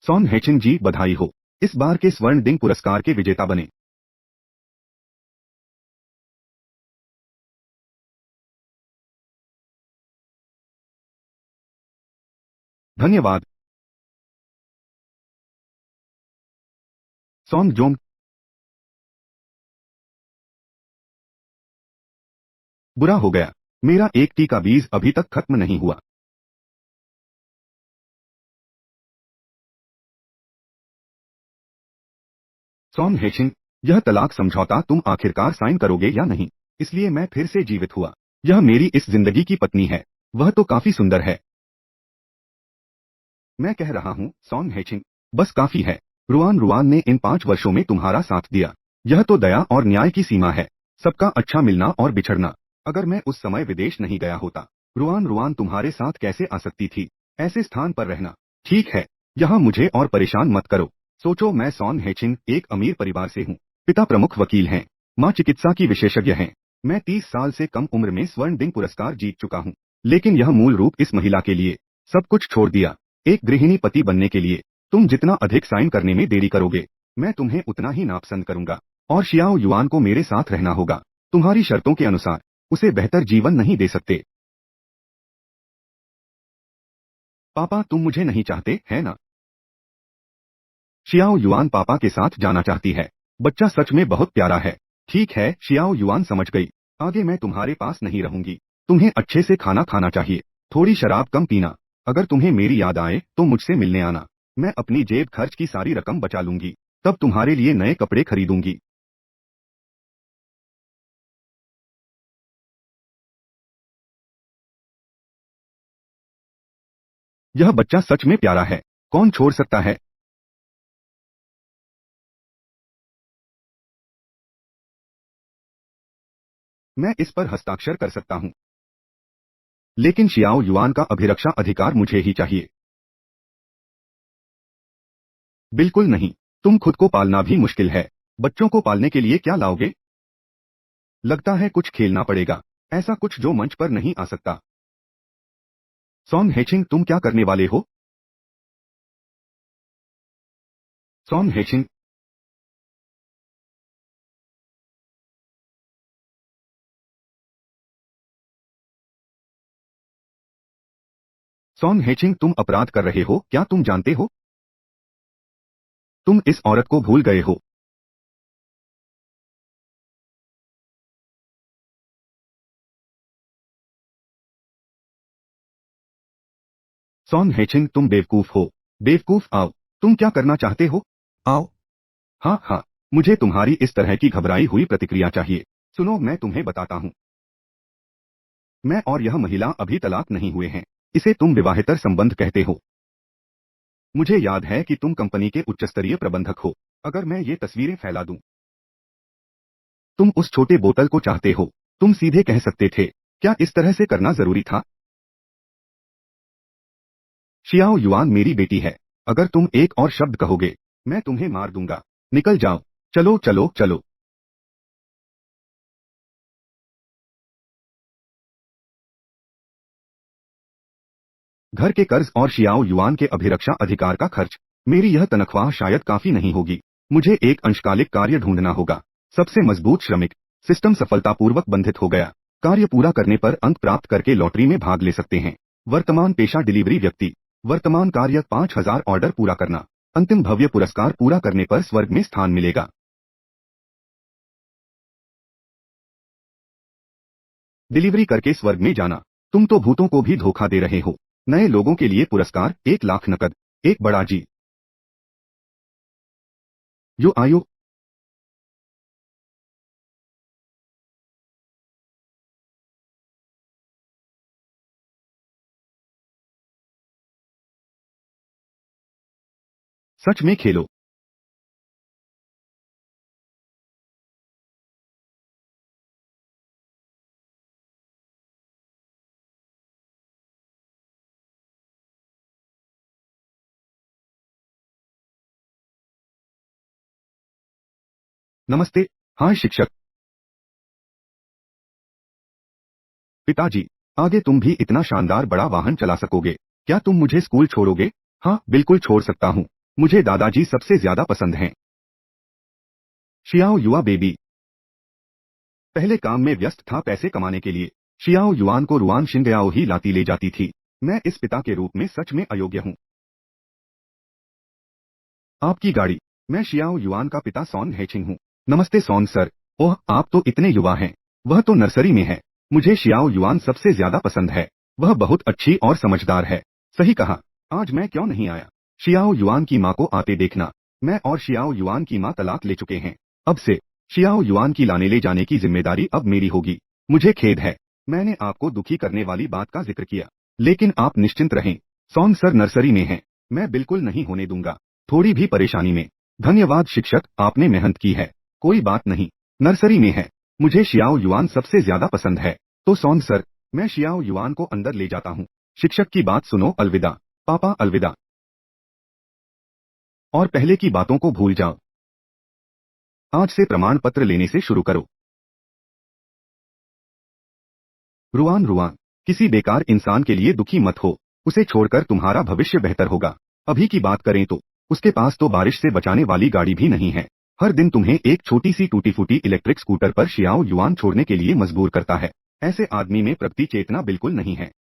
Sworn हेचिन जी, बधाई हो। इस बार के स्वर्ण डिंग पुरस्कार के विजेता बने। धन्यवाद। सॉन जोंग, बुरा हो गया। मेरा एक टी का बीज अभी तक खत्म नहीं हुआ। सॉन हेचिन, यह तलाक समझौता तुम आखिरकार साइन करोगे या नहीं? इसलिए मैं फिर से जीवित हुआ। यह मेरी इस जिंदगी की पत्नी है। वह तो काफी सुंदर है। मैं कह रहा हूँ सॉन हेचिन, बस काफी है। रुआन रुआन ने इन 5 वर्षों में तुम्हारा साथ दिया। यह तो दया और न्याय की सीमा है। सबका अच्छा मिलना और बिछड़ना। अगर मैं उस समय विदेश नहीं गया होता, रुआन रुआन तुम्हारे साथ कैसे आ सकती थी? ऐसे स्थान पर रहना। ठीक है, यहाँ मुझे और परेशान मत करो। सोचो, मैं सॉन हेचिन एक अमीर परिवार से हूँ। पिता प्रमुख वकील हैं, माँ चिकित्सा की विशेषज्ञ हैं। मैं 30 साल से कम उम्र में स्वर्ण डिंग पुरस्कार जीत चुका हूँ। लेकिन यह मूल रूप इस महिला के लिए सब कुछ छोड़ दिया। एक गृहिणी पति बनने के लिए तुम जितना अधिक साइन करने में देरी करोगे, मैं तुम्हें उतना ही नापसंद करूंगा। और शियाओ युआन को मेरे साथ रहना होगा। तुम्हारी शर्तों के अनुसार उसे बेहतर जीवन नहीं दे सकते। पापा, तुम मुझे नहीं चाहते, है ना? शियाओ युआन पापा के साथ जाना चाहती है। बच्चा सच में बहुत प्यारा है। ठीक है, शियाओ युआन समझ गई। आगे मैं तुम्हारे पास नहीं रहूंगी। तुम्हें अच्छे से खाना खाना चाहिए। थोड़ी शराब कम पीना। अगर तुम्हें मेरी याद आए तो मुझसे मिलने आना। मैं अपनी जेब खर्च की सारी रकम बचा लूंगी। तब तुम्हारे लिए नए कपड़े खरीदूंगी। यह बच्चा सच में प्यारा है। कौन छोड़ सकता है? मैं इस पर हस्ताक्षर कर सकता हूँ। लेकिन शियाओ युआन का अभिरक्षा अधिकार मुझे ही चाहिए। बिल्कुल नहीं। तुम खुद को पालना भी मुश्किल है। बच्चों को पालने के लिए क्या लाओगे? लगता है कुछ खेलना पड़ेगा। ऐसा कुछ जो मंच पर नहीं आ सकता। सॉन हेचिंग, तुम क्या करने वाले हो? सॉन हेचिंग, सॉन हेचिंग, तुम अपराध कर रहे हो, क्या तुम जानते हो? तुम इस औरत को भूल गए हो। सॉन हेचिंग, तुम बेवकूफ हो। बेवकूफ, आओ। तुम क्या करना चाहते हो? आओ। हाँ हाँ, मुझे तुम्हारी इस तरह की घबराई हुई प्रतिक्रिया चाहिए। सुनो, मैं तुम्हें बताता हूँ। मैं और यह महिला अभी तलाक नहीं हुए हैं। इसे तुम विवाहेतर संबंध कहते हो। मुझे याद है कि तुम कंपनी के उच्चस्तरीय प्रबंधक हो। अगर मैं ये तस्वीरें फैला दूं, तुम उस छोटे बोतल को चाहते हो। तुम सीधे कह सकते थे। क्या इस तरह से करना जरूरी था? शियाओ युआन मेरी बेटी है। अगर तुम एक और शब्द कहोगे, मैं तुम्हें मार दूंगा। निकल जाओ। चलो चलो चलो। घर के कर्ज और शियाओ युआन के अभिरक्षा अधिकार का खर्च। मेरी यह तनख्वाह शायद काफी नहीं होगी। मुझे एक अंशकालिक कार्य ढूंढना होगा। सबसे मजबूत श्रमिक। सिस्टम सफलतापूर्वक बंधित हो गया। कार्य पूरा करने पर अंक प्राप्त करके लॉटरी में भाग ले सकते हैं। वर्तमान पेशा डिलीवरी व्यक्ति। वर्तमान कार्य 5000 ऑर्डर पूरा करना। अंतिम भव्य पुरस्कार पूरा करने पर स्वर्ग में स्थान मिलेगा। डिलीवरी करके स्वर्ग में जाना। तुम तो भूतों को भी धोखा दे रहे हो। नए लोगों के लिए पुरस्कार 1 लाख नकद। एक बड़ा जी। यो आयो। सच में खेलो। नमस्ते। हाँ शिक्षक। पिताजी, आगे तुम भी इतना शानदार बड़ा वाहन चला सकोगे? क्या तुम मुझे स्कूल छोड़ोगे? हाँ, बिल्कुल छोड़ सकता हूँ। मुझे दादाजी सबसे ज्यादा पसंद हैं। शियाओ युआ बेबी पहले काम में व्यस्त था। पैसे कमाने के लिए शियाओ युआन को रुआन शिंगयाओ ही लाती ले जाती थी। मैं इस पिता के रूप में सच में अयोग्य हूँ। आपकी गाड़ी। मैं शियाओ युआन का पिता सॉन हेचिंग हूँ। नमस्ते सॉन सर। ओह, आप तो इतने युवा हैं। वह तो नर्सरी में है। मुझे शियाओ युआन सबसे ज्यादा पसंद है। वह बहुत अच्छी और समझदार है। सही कहा। आज मैं क्यों नहीं आया? शियाओ युआन की माँ को आते देखना। मैं और शियाओ युआन की माँ तलाक ले चुके हैं। अब से शियाओ युआन की लाने ले जाने की जिम्मेदारी अब मेरी होगी। मुझे खेद है, मैंने आपको दुखी करने वाली बात का जिक्र किया, लेकिन आप निश्चिंत रहें। सॉन सर नर्सरी में हैं। मैं बिल्कुल नहीं होने दूंगा। थोड़ी भी परेशानी में। धन्यवाद शिक्षक, आपने मेहनत की है। कोई बात नहीं। नर्सरी में है। मुझे शियाओ युआन सबसे ज्यादा पसंद है। तो सॉन सर, मैं शियाओ युआन को अंदर ले जाता हूँ। शिक्षक की बात सुनो। अलविदा पापा, अलविदा। और पहले की बातों को भूल जाओ। आज से प्रमाण पत्र लेने से शुरू करो। रुआन रुआन, किसी बेकार इंसान के लिए दुखी मत हो। उसे छोड़कर तुम्हारा भविष्य बेहतर होगा। अभी की बात करें तो उसके पास तो बारिश से बचाने वाली गाड़ी भी नहीं है। हर दिन तुम्हें एक छोटी सी टूटी फूटी इलेक्ट्रिक स्कूटर पर शियाओ युआन छोड़ने के लिए मजबूर करता है। ऐसे आदमी में प्रगति चेतना बिल्कुल नहीं है।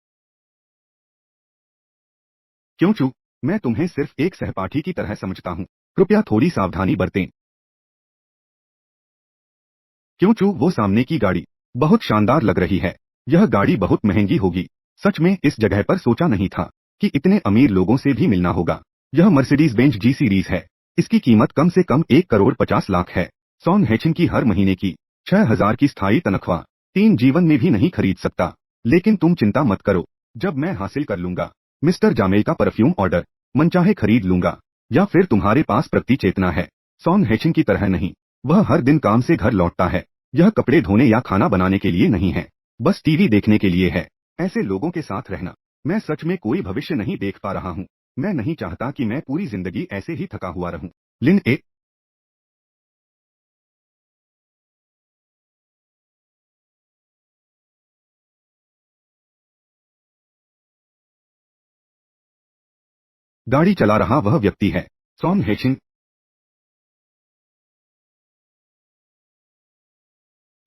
क्यों चू? मैं तुम्हें सिर्फ एक सहपाठी की तरह समझता हूँ। कृपया थोड़ी सावधानी बरतें। क्यों चू? वो सामने की गाड़ी बहुत शानदार लग रही है। यह गाड़ी बहुत महंगी होगी। सच में इस जगह पर सोचा नहीं था कि इतने अमीर लोगों से भी मिलना होगा। यह मर्सिडीज बेंज जी सीरीज है। इसकी कीमत कम से कम 1,50,00,000 है। सॉन हेचिंग की हर महीने की 6,000 की स्थायी तनख्वाह 3 जीवन में भी नहीं खरीद सकता। लेकिन तुम चिंता मत करो, जब मैं हासिल कर लूंगा मिस्टर जामेल का परफ्यूम ऑर्डर, मनचाहे खरीद लूंगा। या फिर तुम्हारे पास प्रगति चेतना है। सॉन हेचिंग की तरह नहीं। वह हर दिन काम से घर लौटता है। यह कपड़े धोने या खाना बनाने के लिए नहीं है, बस टीवी देखने के लिए है। ऐसे लोगों के साथ रहना। मैं सच में कोई भविष्य नहीं देख पा रहा हूँ। मैं नहीं चाहता कि मैं पूरी जिंदगी ऐसे ही थका हुआ रहूं। लिन ए गाड़ी चला रहा वह व्यक्ति है। सॉन हेचिंग,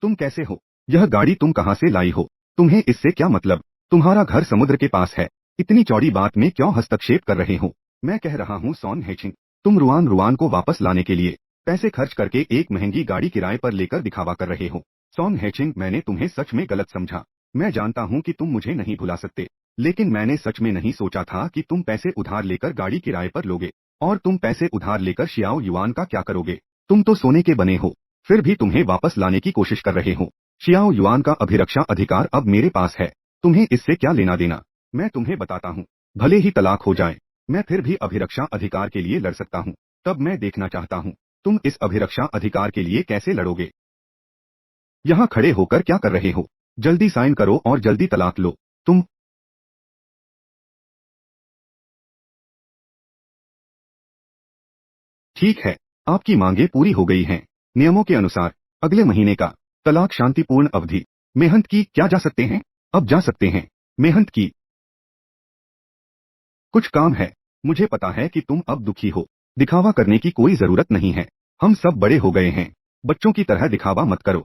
तुम कैसे हो? यह गाड़ी तुम कहाँ से लाई हो? तुम्हें इससे क्या मतलब? तुम्हारा घर समुद्र के पास है। इतनी चौड़ी बात में क्यों हस्तक्षेप कर रहे हो? मैं कह रहा हूँ सॉन हेचिंग, तुम रुआन रुआन को वापस लाने के लिए पैसे खर्च करके एक महंगी गाड़ी किराए पर लेकर दिखावा कर रहे हो। सॉन हेचिंग, मैंने तुम्हें सच में गलत समझा। मैं जानता हूँ कि तुम मुझे नहीं भुला सकते, लेकिन मैंने सच में नहीं सोचा था कि तुम पैसे उधार लेकर गाड़ी किराए पर लोगे। और तुम पैसे उधार लेकर शियाओ युआन का क्या करोगे? तुम तो सोने के बने हो, फिर भी तुम्हें वापस लाने की कोशिश कर रहे हो। शियाओ युआन का अभिरक्षा अधिकार अब मेरे पास है। तुम्हें इससे क्या लेना देना? मैं तुम्हें बताता हूँ। भले ही तलाक हो जाए, मैं फिर भी अभिरक्षा अधिकार के लिए लड़ सकता हूँ। तब मैं देखना चाहता हूँ तुम इस अभिरक्षा अधिकार के लिए कैसे लड़ोगे। यहाँ खड़े होकर क्या कर रहे हो? जल्दी साइन करो और जल्दी तलाक लो। तुम ठीक है, आपकी मांगे पूरी हो गई हैं। नियमों के अनुसार अगले महीने का तलाक शांतिपूर्ण अवधि। मेहनत की क्या जा सकते हैं? अब जा सकते हैं। मेहनत की कुछ काम है। मुझे पता है कि तुम अब दुखी हो। दिखावा करने की कोई जरूरत नहीं है। हम सब बड़े हो गए हैं। बच्चों की तरह दिखावा मत करो।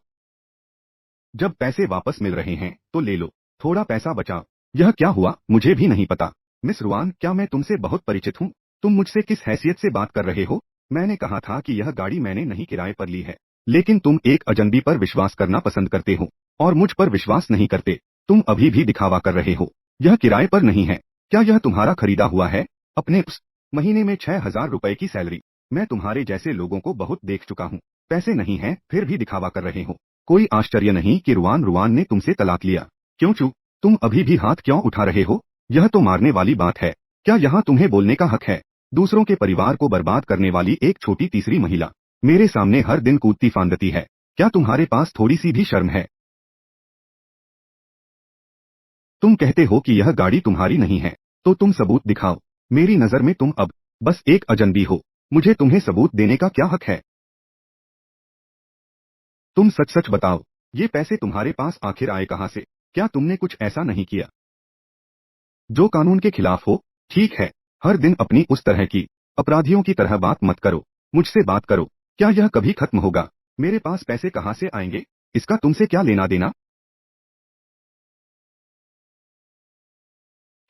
जब पैसे वापस मिल रहे हैं तो ले लो। थोड़ा पैसा बचाओ। यह क्या हुआ? मुझे भी नहीं पता। मिस रुआन, क्या मैं तुमसे बहुत परिचित हूँ? तुम मुझसे किस हैसियत से बात कर रहे हो? मैंने कहा था कि यह गाड़ी मैंने नहीं किराए पर ली है, लेकिन तुम एक अजनबी पर विश्वास करना पसंद करते हो और मुझ पर विश्वास नहीं करते। तुम अभी भी दिखावा कर रहे हो। यह किराए पर नहीं है। क्या यह तुम्हारा खरीदा हुआ है? अपने उस महीने में 6,000 रुपए की सैलरी। मैं तुम्हारे जैसे लोगों को बहुत देख चुका हूँ। पैसे नहीं है फिर भी दिखावा कर रहे हो। कोई आश्चर्य नहीं कि रुआन रुआन ने तुमसे तलाक लिया। क्यों चू? तुम अभी भी हाथ क्यों उठा रहे हो? यह तो मारने वाली बात है। क्या यहाँ तुम्हें बोलने का हक है? दूसरों के परिवार को बर्बाद करने वाली एक छोटी तीसरी महिला मेरे सामने हर दिन कूदती फांदती है। क्या तुम्हारे पास थोड़ी सी भी शर्म है? तुम कहते हो कि यह गाड़ी तुम्हारी नहीं है, तो तुम सबूत दिखाओ। मेरी नजर में तुम अब बस एक अजनबी हो। मुझे तुम्हें सबूत देने का क्या हक है? तुम सच सच बताओ, ये पैसे तुम्हारे पास आखिर आए कहाँ से? क्या तुमने कुछ ऐसा नहीं किया जो कानून के खिलाफ हो? ठीक है, हर दिन अपनी उस तरह की अपराधियों की तरह बात मत करो, मुझसे बात करो। क्या यह कभी खत्म होगा? मेरे पास पैसे कहाँ से आएंगे? इसका तुमसे क्या लेना देना?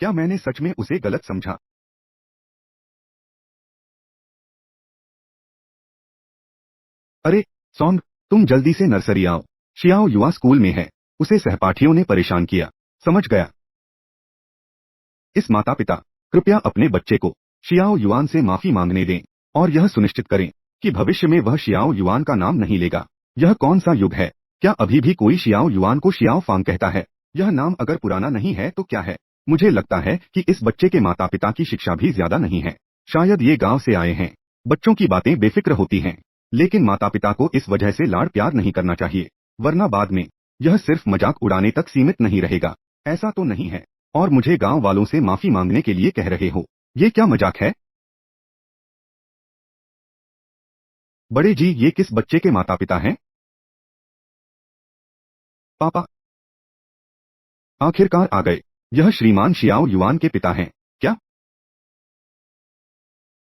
क्या मैंने सच में उसे गलत समझा? अरे सॉन्ग, तुम जल्दी से नर्सरी आओ। शियाओ युवा स्कूल में है। उसे सहपाठियों ने परेशान किया। समझ गया। इस माता पिता, कृपया अपने बच्चे को शियाओ युआन से माफी मांगने दें और यह सुनिश्चित करें कि भविष्य में वह शियाओ युआन का नाम नहीं लेगा। यह कौन सा युग है? क्या अभी भी कोई शियाओ युआन को शियाओ फांग कहता है? यह नाम अगर पुराना नहीं है तो क्या है? मुझे लगता है कि इस बच्चे के माता पिता की शिक्षा भी ज्यादा नहीं है। शायद ये गांव से आए हैं। बच्चों की बातें बेफिक्र होती हैं, लेकिन माता पिता को इस वजह से लाड़ प्यार नहीं करना चाहिए, वरना बाद में यह सिर्फ मजाक उड़ाने तक सीमित नहीं रहेगा। ऐसा तो नहीं है? और मुझे गांव वालों से माफी मांगने के लिए कह रहे हो? ये क्या मजाक है? बड़े जी, ये किस बच्चे के माता पिता हैं? पापा, आखिरकार आ गए। यह श्रीमान शियाओ युआन के पिता हैं क्या?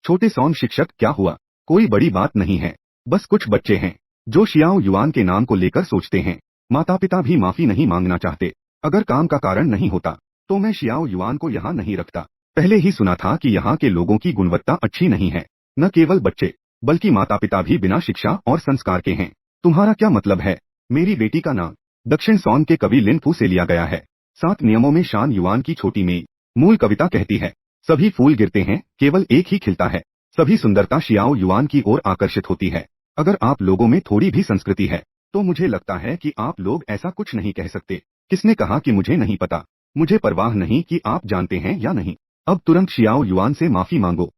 छोटे सौन शिक्षक, क्या हुआ? कोई बड़ी बात नहीं है। बस कुछ बच्चे हैं जो शियाओ युआन के नाम को लेकर सोचते हैं। माता पिता भी माफी नहीं मांगना चाहते। अगर काम का कारण नहीं होता तो मैं शियाओ युआन को यहाँ नहीं रखता। पहले ही सुना था कि यहाँ के लोगों की गुणवत्ता अच्छी नहीं है। न केवल बच्चे, बल्कि माता पिता भी बिना शिक्षा और संस्कार के हैं। तुम्हारा क्या मतलब है? मेरी बेटी का नाम दक्षिण सौन के कवि लिनफू से लिया गया है। 7 नियमों में शान युआन की छोटी मेई मूल कविता कहती है, सभी फूल गिरते हैं, केवल एक ही खिलता है। सभी सुंदरता शियाओ युआन की ओर आकर्षित होती है। अगर आप लोगों में थोड़ी भी संस्कृति है तो मुझे लगता है कि आप लोग ऐसा कुछ नहीं कह सकते। किसने कहा कि मुझे नहीं पता? मुझे परवाह नहीं कि आप जानते हैं या नहीं। अब तुरंत शियाओ युआन से माफी मांगो।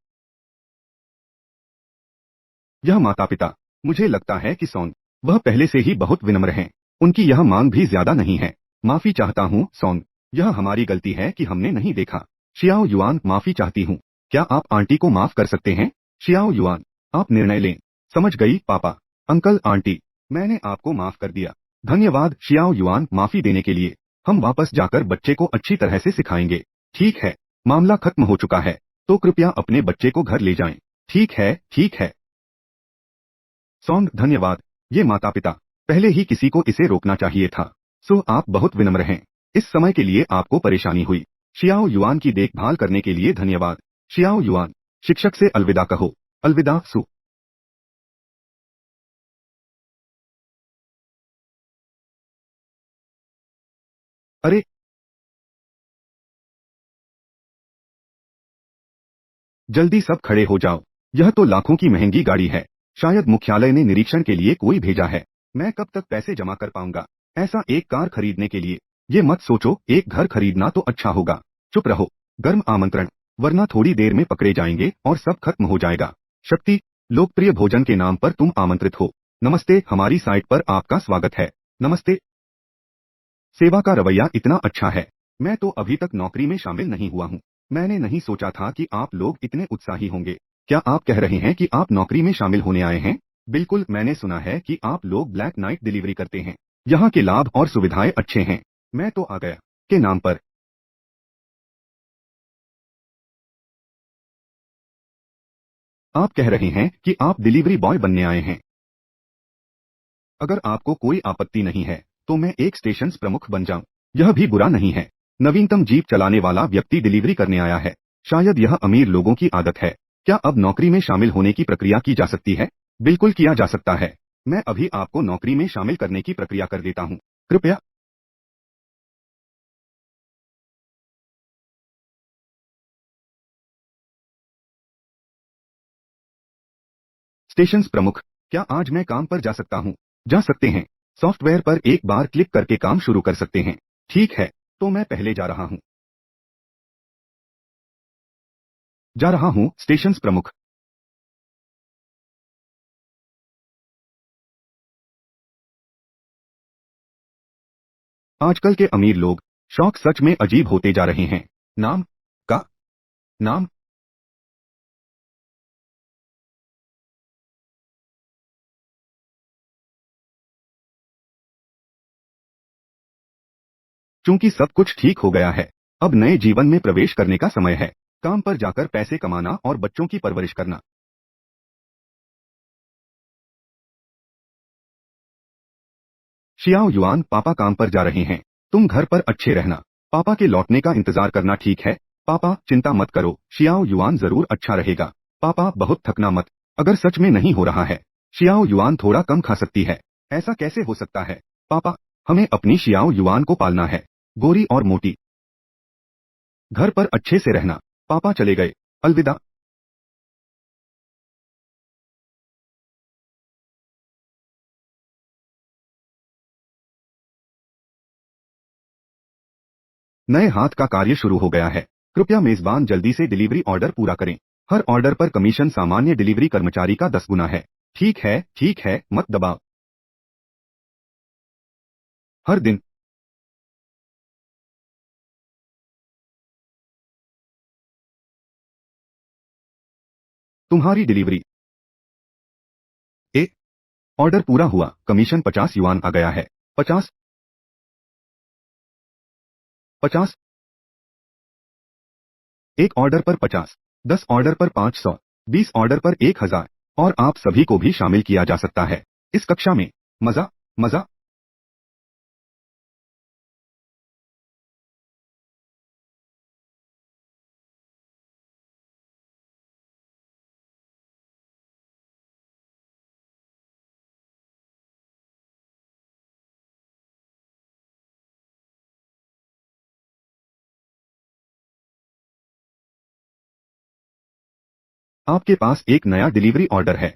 यह माता पिता, मुझे लगता है कि सॉन्ग, वह पहले से ही बहुत विनम्र हैं। उनकी यह मांग भी ज्यादा नहीं है। माफी चाहता हूँ सॉन्ग, यह हमारी गलती है कि हमने नहीं देखा। शियाओ युआन, माफी चाहती हूँ। क्या आप आंटी को माफ कर सकते हैं? शियाओ युआन, आप निर्णय लें। समझ गई पापा। अंकल आंटी, मैंने आपको माफ कर दिया। धन्यवाद शियाओ युआन माफी देने के लिए। हम वापस जाकर बच्चे को अच्छी तरह से सिखाएंगे। ठीक है, मामला खत्म हो चुका है, तो कृपया अपने बच्चे को घर ले जाएं। ठीक है, ठीक है। सॉन्ग, धन्यवाद। ये माता पिता, पहले ही किसी को इसे रोकना चाहिए था। सो आप बहुत विनम्र हैं। इस समय के लिए आपको परेशानी हुई। शियाओ युआन की देखभाल करने के लिए धन्यवाद। शियाओ युआन, शिक्षक से अलविदा कहो। अलविदा सु। अरे, जल्दी सब खड़े हो जाओ। यह तो लाखों की महंगी गाड़ी है। शायद मुख्यालय ने निरीक्षण के लिए कोई भेजा है। मैं कब तक पैसे जमा कर पाऊंगा ऐसा एक कार खरीदने के लिए? ये मत सोचो, एक घर खरीदना तो अच्छा होगा। चुप रहो। गर्म आमंत्रण, वरना थोड़ी देर में पकड़े जाएंगे और सब खत्म हो जाएगा। शक्ति, लोकप्रिय भोजन के नाम पर तुम आमंत्रित हो। नमस्ते, हमारी साइट पर आपका स्वागत है। नमस्ते। सेवा का रवैया इतना अच्छा है। मैं तो अभी तक नौकरी में शामिल नहीं हुआ हूँ। मैंने नहीं सोचा था कि आप लोग इतने उत्साही होंगे। क्या आप कह रहे हैं कि आप नौकरी में शामिल होने आए हैं? बिल्कुल, मैंने सुना है कि आप लोग ब्लैक नाइट डिलीवरी करते हैं। यहाँ के लाभ और सुविधाएं अच्छे हैं। मैं तो आ गया के नाम पर। आप कह रहे हैं कि आप डिलीवरी बॉय बनने आए हैं? अगर आपको कोई आपत्ति नहीं है तो मैं एक स्टेशन प्रमुख बन जाऊं। यह भी बुरा नहीं है। नवीनतम जीप चलाने वाला व्यक्ति डिलीवरी करने आया है। शायद यह अमीर लोगों की आदत है। क्या अब नौकरी में शामिल होने की प्रक्रिया की जा सकती है? बिल्कुल किया जा सकता है। मैं अभी आपको नौकरी में शामिल करने की प्रक्रिया कर देता हूँ। कृपया। स्टेशन प्रमुख, क्या आज मैं काम पर जा सकता हूँ? जा सकते हैं। सॉफ्टवेयर पर एक बार क्लिक करके काम शुरू कर सकते हैं। ठीक है, तो मैं पहले जा रहा हूँ। जा रहा हूँ स्टेशन प्रमुख। आजकल के अमीर लोग शौक सच में अजीब होते जा रहे हैं। नाम का नाम। चूंकि सब कुछ ठीक हो गया है, अब नए जीवन में प्रवेश करने का समय है। काम पर जाकर पैसे कमाना और बच्चों की परवरिश करना। शियाओ युआन, पापा काम पर जा रहे हैं, तुम घर पर अच्छे रहना। पापा के लौटने का इंतजार करना, ठीक है? पापा चिंता मत करो, शियाओ युआन जरूर अच्छा रहेगा। पापा बहुत थकना मत। अगर सच में नहीं हो रहा है, शियाओ युआन थोड़ा कम खा सकती है। ऐसा कैसे हो सकता है? पापा, हमें अपनी शियाओ युआन को पालना है, गोरी और मोटी। घर पर अच्छे से रहना। पापा चले गए, अलविदा। नए हाथ का कार्य शुरू हो गया है। कृपया मेजबान जल्दी से डिलीवरी ऑर्डर पूरा करें। हर ऑर्डर पर कमीशन सामान्य डिलीवरी कर्मचारी का 10 गुना है। ठीक है, मत दबाओ। हर दिन तुम्हारी डिलीवरी। ए ऑर्डर पूरा हुआ, कमीशन 50 युआन आ गया है। 50, 50, एक ऑर्डर पर 50, 10 ऑर्डर पर 500, 20 ऑर्डर पर 1000, और आप सभी को भी शामिल किया जा सकता है इस कक्षा में। मजा, मजा। आपके पास एक नया डिलीवरी ऑर्डर है।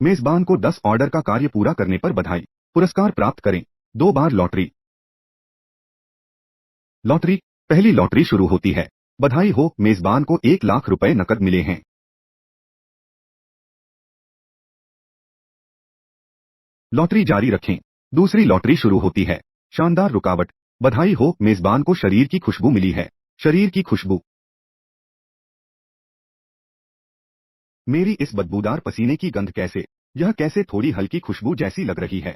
मेजबान को 10 ऑर्डर का कार्य पूरा करने पर बधाई। पुरस्कार प्राप्त करें। 2 बार लॉटरी। लॉटरी। पहली लॉटरी शुरू होती है। बधाई हो, मेजबान को 1 लाख रुपए नकद मिले हैं। लॉटरी जारी रखें। दूसरी लॉटरी शुरू होती है। शानदार रुकावट। बधाई हो, मेजबान को शरीर की खुशबू मिली है। शरीर की खुशबू। मेरी इस बदबूदार पसीने की गंध कैसे, यह कैसे थोड़ी हल्की खुशबू जैसी लग रही है।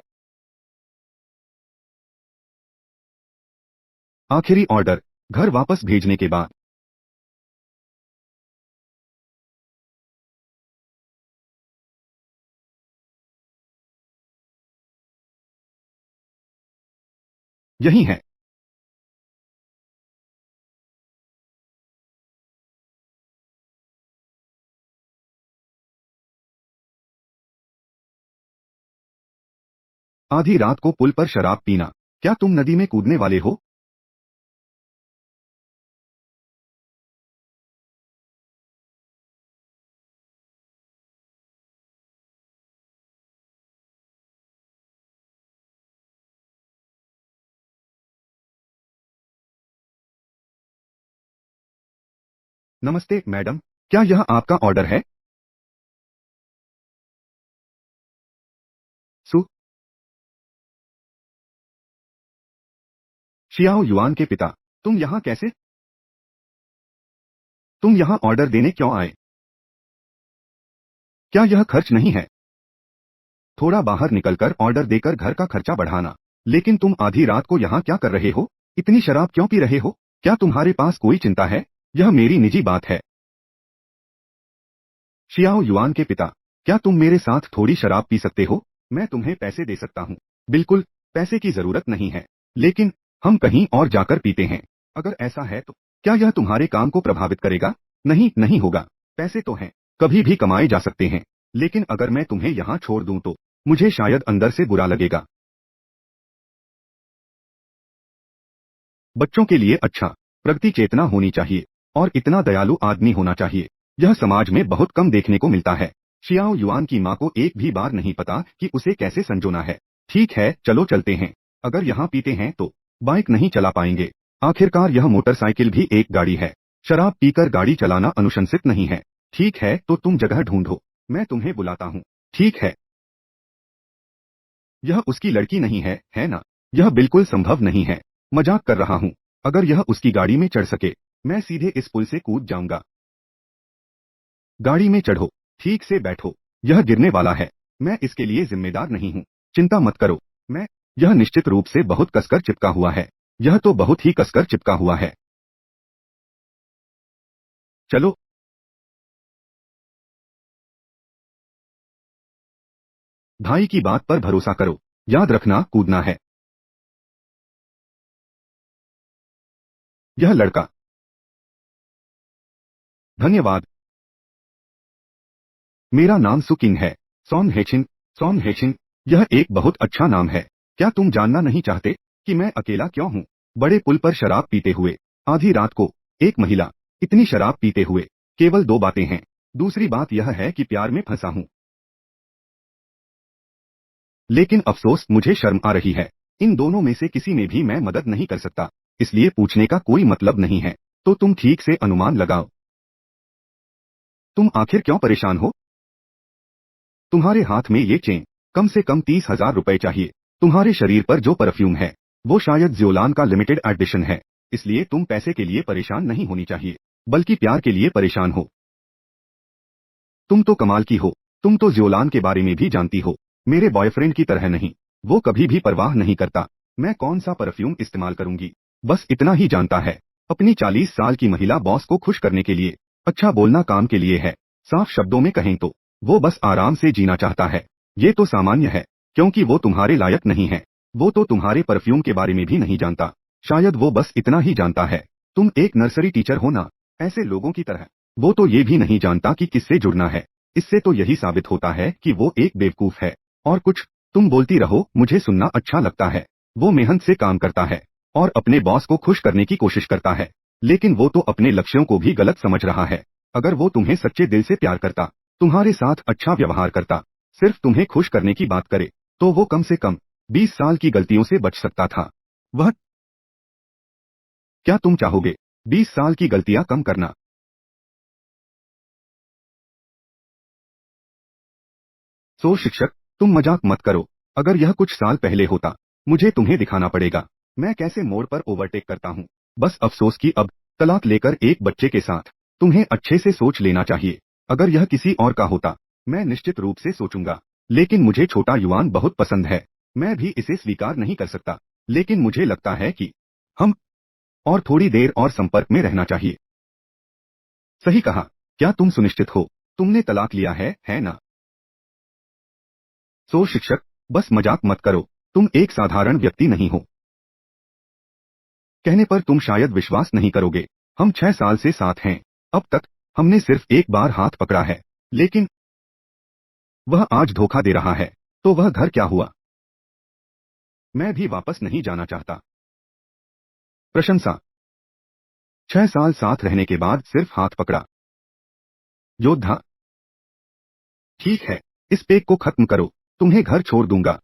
आखिरी ऑर्डर। घर वापस भेजने के बाद। यही है। आधी रात को पुल पर शराब पीना। क्या तुम नदी में कूदने वाले हो? नमस्ते मैडम, क्या यह आपका ऑर्डर है? सु शियाओ युआन के पिता, तुम यहाँ कैसे? तुम यहाँ ऑर्डर देने क्यों आए? क्या यह खर्च नहीं है? थोड़ा बाहर निकलकर ऑर्डर देकर घर का खर्चा बढ़ाना। लेकिन तुम आधी रात को यहाँ क्या कर रहे हो? इतनी शराब क्यों पी रहे हो? क्या तुम्हारे पास कोई चिंता है? यह मेरी निजी बात है। शियाओ युआन के पिता, क्या तुम मेरे साथ थोड़ी शराब पी सकते हो? मैं तुम्हें पैसे दे सकता हूँ। बिल्कुल, पैसे की जरूरत नहीं है, लेकिन हम कहीं और जाकर पीते हैं। अगर ऐसा है तो क्या यह तुम्हारे काम को प्रभावित करेगा? नहीं, नहीं होगा। पैसे तो हैं, कभी भी कमाए जा सकते हैं। लेकिन अगर मैं तुम्हें यहाँ छोड़ दूं तो मुझे शायद अंदर से बुरा लगेगा। बच्चों के लिए अच्छा, प्रगति चेतना होनी चाहिए, और इतना दयालु आदमी होना चाहिए। यह समाज में बहुत कम देखने को मिलता है। शियाओ युआन की माँ को एक भी बार नहीं पता कि उसे कैसे संजोना है। ठीक है, चलो चलते हैं। अगर यहाँ पीते हैं तो बाइक नहीं चला पाएंगे। आखिरकार यह मोटरसाइकिल भी एक गाड़ी है। शराब पीकर गाड़ी चलाना अनुशंसित नहीं है। ठीक है, तो तुम जगह ढूंढो, मैं तुम्हें बुलाता हूँ। ठीक है। यह उसकी लड़की नहीं है ना? यह बिल्कुल संभव नहीं है। मजाक कर रहा हूँ। अगर यह उसकी गाड़ी में चढ़ सके, मैं सीधे इस पुल से कूद जाऊंगा। गाड़ी में चढ़ो, ठीक से बैठो। यह गिरने वाला है। मैं इसके लिए जिम्मेदार नहीं हूँ। चिंता मत करो। मैं यह निश्चित रूप से बहुत कसकर चिपका हुआ है। यह तो बहुत ही कसकर चिपका हुआ है। चलो, भाई की बात पर भरोसा करो। याद रखना, कूदना है। यह लड़का। धन्यवाद। मेरा नाम सुकिंग है। सॉन हेचिन। सॉन हेचिन। यह एक बहुत अच्छा नाम है। क्या तुम जानना नहीं चाहते कि मैं अकेला क्यों हूँ? बड़े पुल पर शराब पीते हुए, आधी रात को, एक महिला। इतनी शराब पीते हुए केवल दो बातें हैं। दूसरी बात यह है कि प्यार में फंसा हूँ। लेकिन अफसोस, मुझे शर्म आ रही है। इन दोनों में से किसी में भी मैं मदद नहीं कर सकता। इसलिए पूछने का कोई मतलब नहीं है। तो तुम ठीक से अनुमान लगाओ। तुम आखिर क्यों परेशान हो? तुम्हारे हाथ में ये चेन कम से कम 30,000 रुपए चाहिए। तुम्हारे शरीर पर जो परफ्यूम है वो शायद ज़्योलान का लिमिटेड एडिशन है। इसलिए तुम पैसे के लिए परेशान नहीं होनी चाहिए, बल्कि प्यार के लिए परेशान हो। तुम तो कमाल की हो। तुम तो ज़्योलान के बारे में भी जानती हो। मेरे बॉयफ्रेंड की तरह नहीं। वो कभी भी परवाह नहीं करता मैं कौन सा परफ्यूम इस्तेमाल करूंगी। बस इतना ही जानता है। अपनी 40 साल की महिला बॉस को खुश करने के लिए अच्छा बोलना काम के लिए है। साफ शब्दों में कहें तो वो बस आराम से जीना चाहता है। ये तो सामान्य है, क्योंकि वो तुम्हारे लायक नहीं है। वो तो तुम्हारे परफ्यूम के बारे में भी नहीं जानता। शायद वो बस इतना ही जानता है, तुम एक नर्सरी टीचर हो ना, ऐसे लोगों की तरह। वो तो ये भी नहीं जानता कि किससे जुड़ना है। इससे तो यही साबित होता है कि वो एक बेवकूफ है। और कुछ? तुम बोलती रहो, मुझे सुनना अच्छा लगता है। वो मेहनत से काम करता है और अपने बॉस को खुश करने की कोशिश करता है। लेकिन वो तो अपने लक्ष्यों को भी गलत समझ रहा है। अगर वो तुम्हें सच्चे दिल से प्यार करता, तुम्हारे साथ अच्छा व्यवहार करता, सिर्फ तुम्हें खुश करने की बात करे, तो वो कम से कम 20 साल की गलतियों से बच सकता था। वह क्या तुम चाहोगे 20 साल की गलतियां कम करना? सो शिक्षक, तुम मजाक मत करो। अगर यह कुछ साल पहले होता, मुझे तुम्हें दिखाना पड़ेगा मैं कैसे मोड़ पर ओवरटेक करता हूँ। बस अफसोस कि अब तलाक लेकर एक बच्चे के साथ तुम्हें अच्छे से सोच लेना चाहिए। अगर यह किसी और का होता, मैं निश्चित रूप से सोचूंगा। लेकिन मुझे छोटा युवान बहुत पसंद है। मैं भी इसे स्वीकार नहीं कर सकता। लेकिन मुझे लगता है कि हम और थोड़ी देर और संपर्क में रहना चाहिए। सही कहा। क्या तुम सुनिश्चित हो? तुमने तलाक लिया है ना? सो शिक्षक, बस मजाक मत करो। तुम एक साधारण व्यक्ति नहीं हो। कहने पर तुम शायद विश्वास नहीं करोगे। हम 6 साल से साथ हैं। अब तक हमने सिर्फ एक बार हाथ पकड़ा है। लेकिन वह आज धोखा दे रहा है। तो वह घर क्या हुआ? मैं भी वापस नहीं जाना चाहता। प्रशंसा। 6 साल साथ रहने के बाद सिर्फ हाथ पकड़ा। योद्धा। ठीक है, इस पेक को खत्म करो। तुम्हें घर छोड़ दूंगा।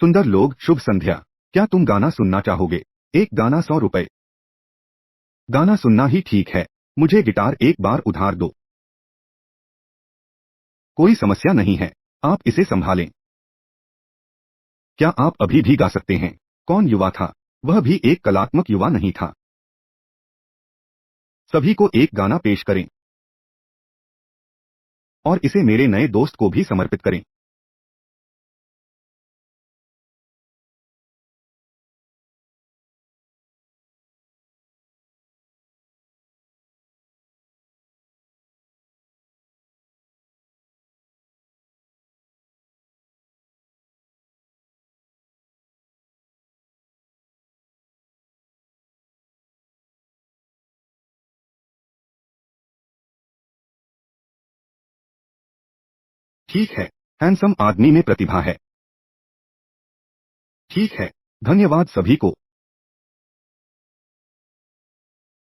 सुंदर लोग, शुभ संध्या। क्या तुम गाना सुनना चाहोगे? एक गाना 100 रुपए। गाना सुनना ही ठीक है। मुझे गिटार एक बार उधार दो। कोई समस्या नहीं है। आप इसे संभालें। क्या आप अभी भी गा सकते हैं? कौन युवा था? वह भी एक कलात्मक युवा नहीं था। सभी को एक गाना पेश करें और इसे मेरे नए दोस्त को भी समर्पित करें। ठीक है। हैंडसम आदमी में प्रतिभा है। ठीक है। धन्यवाद सभी को।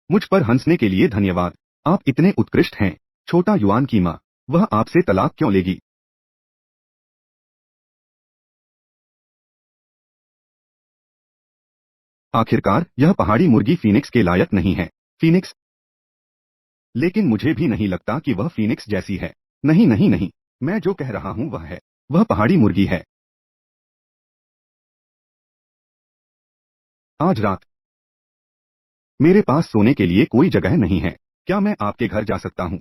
मुझ पर हंसने के लिए धन्यवाद। आप इतने उत्कृष्ट हैं। छोटा युवान की माँ, वह आपसे तलाक क्यों लेगी? आखिरकार यह पहाड़ी मुर्गी फीनिक्स के लायक नहीं है। फीनिक्स? लेकिन मुझे भी नहीं लगता कि वह फीनिक्स जैसी है। नहीं नहीं नहीं, मैं जो कह रहा हूँ वह है, वह पहाड़ी मुर्गी है। आज रात मेरे पास सोने के लिए कोई जगह नहीं है। क्या मैं आपके घर जा सकता हूँ?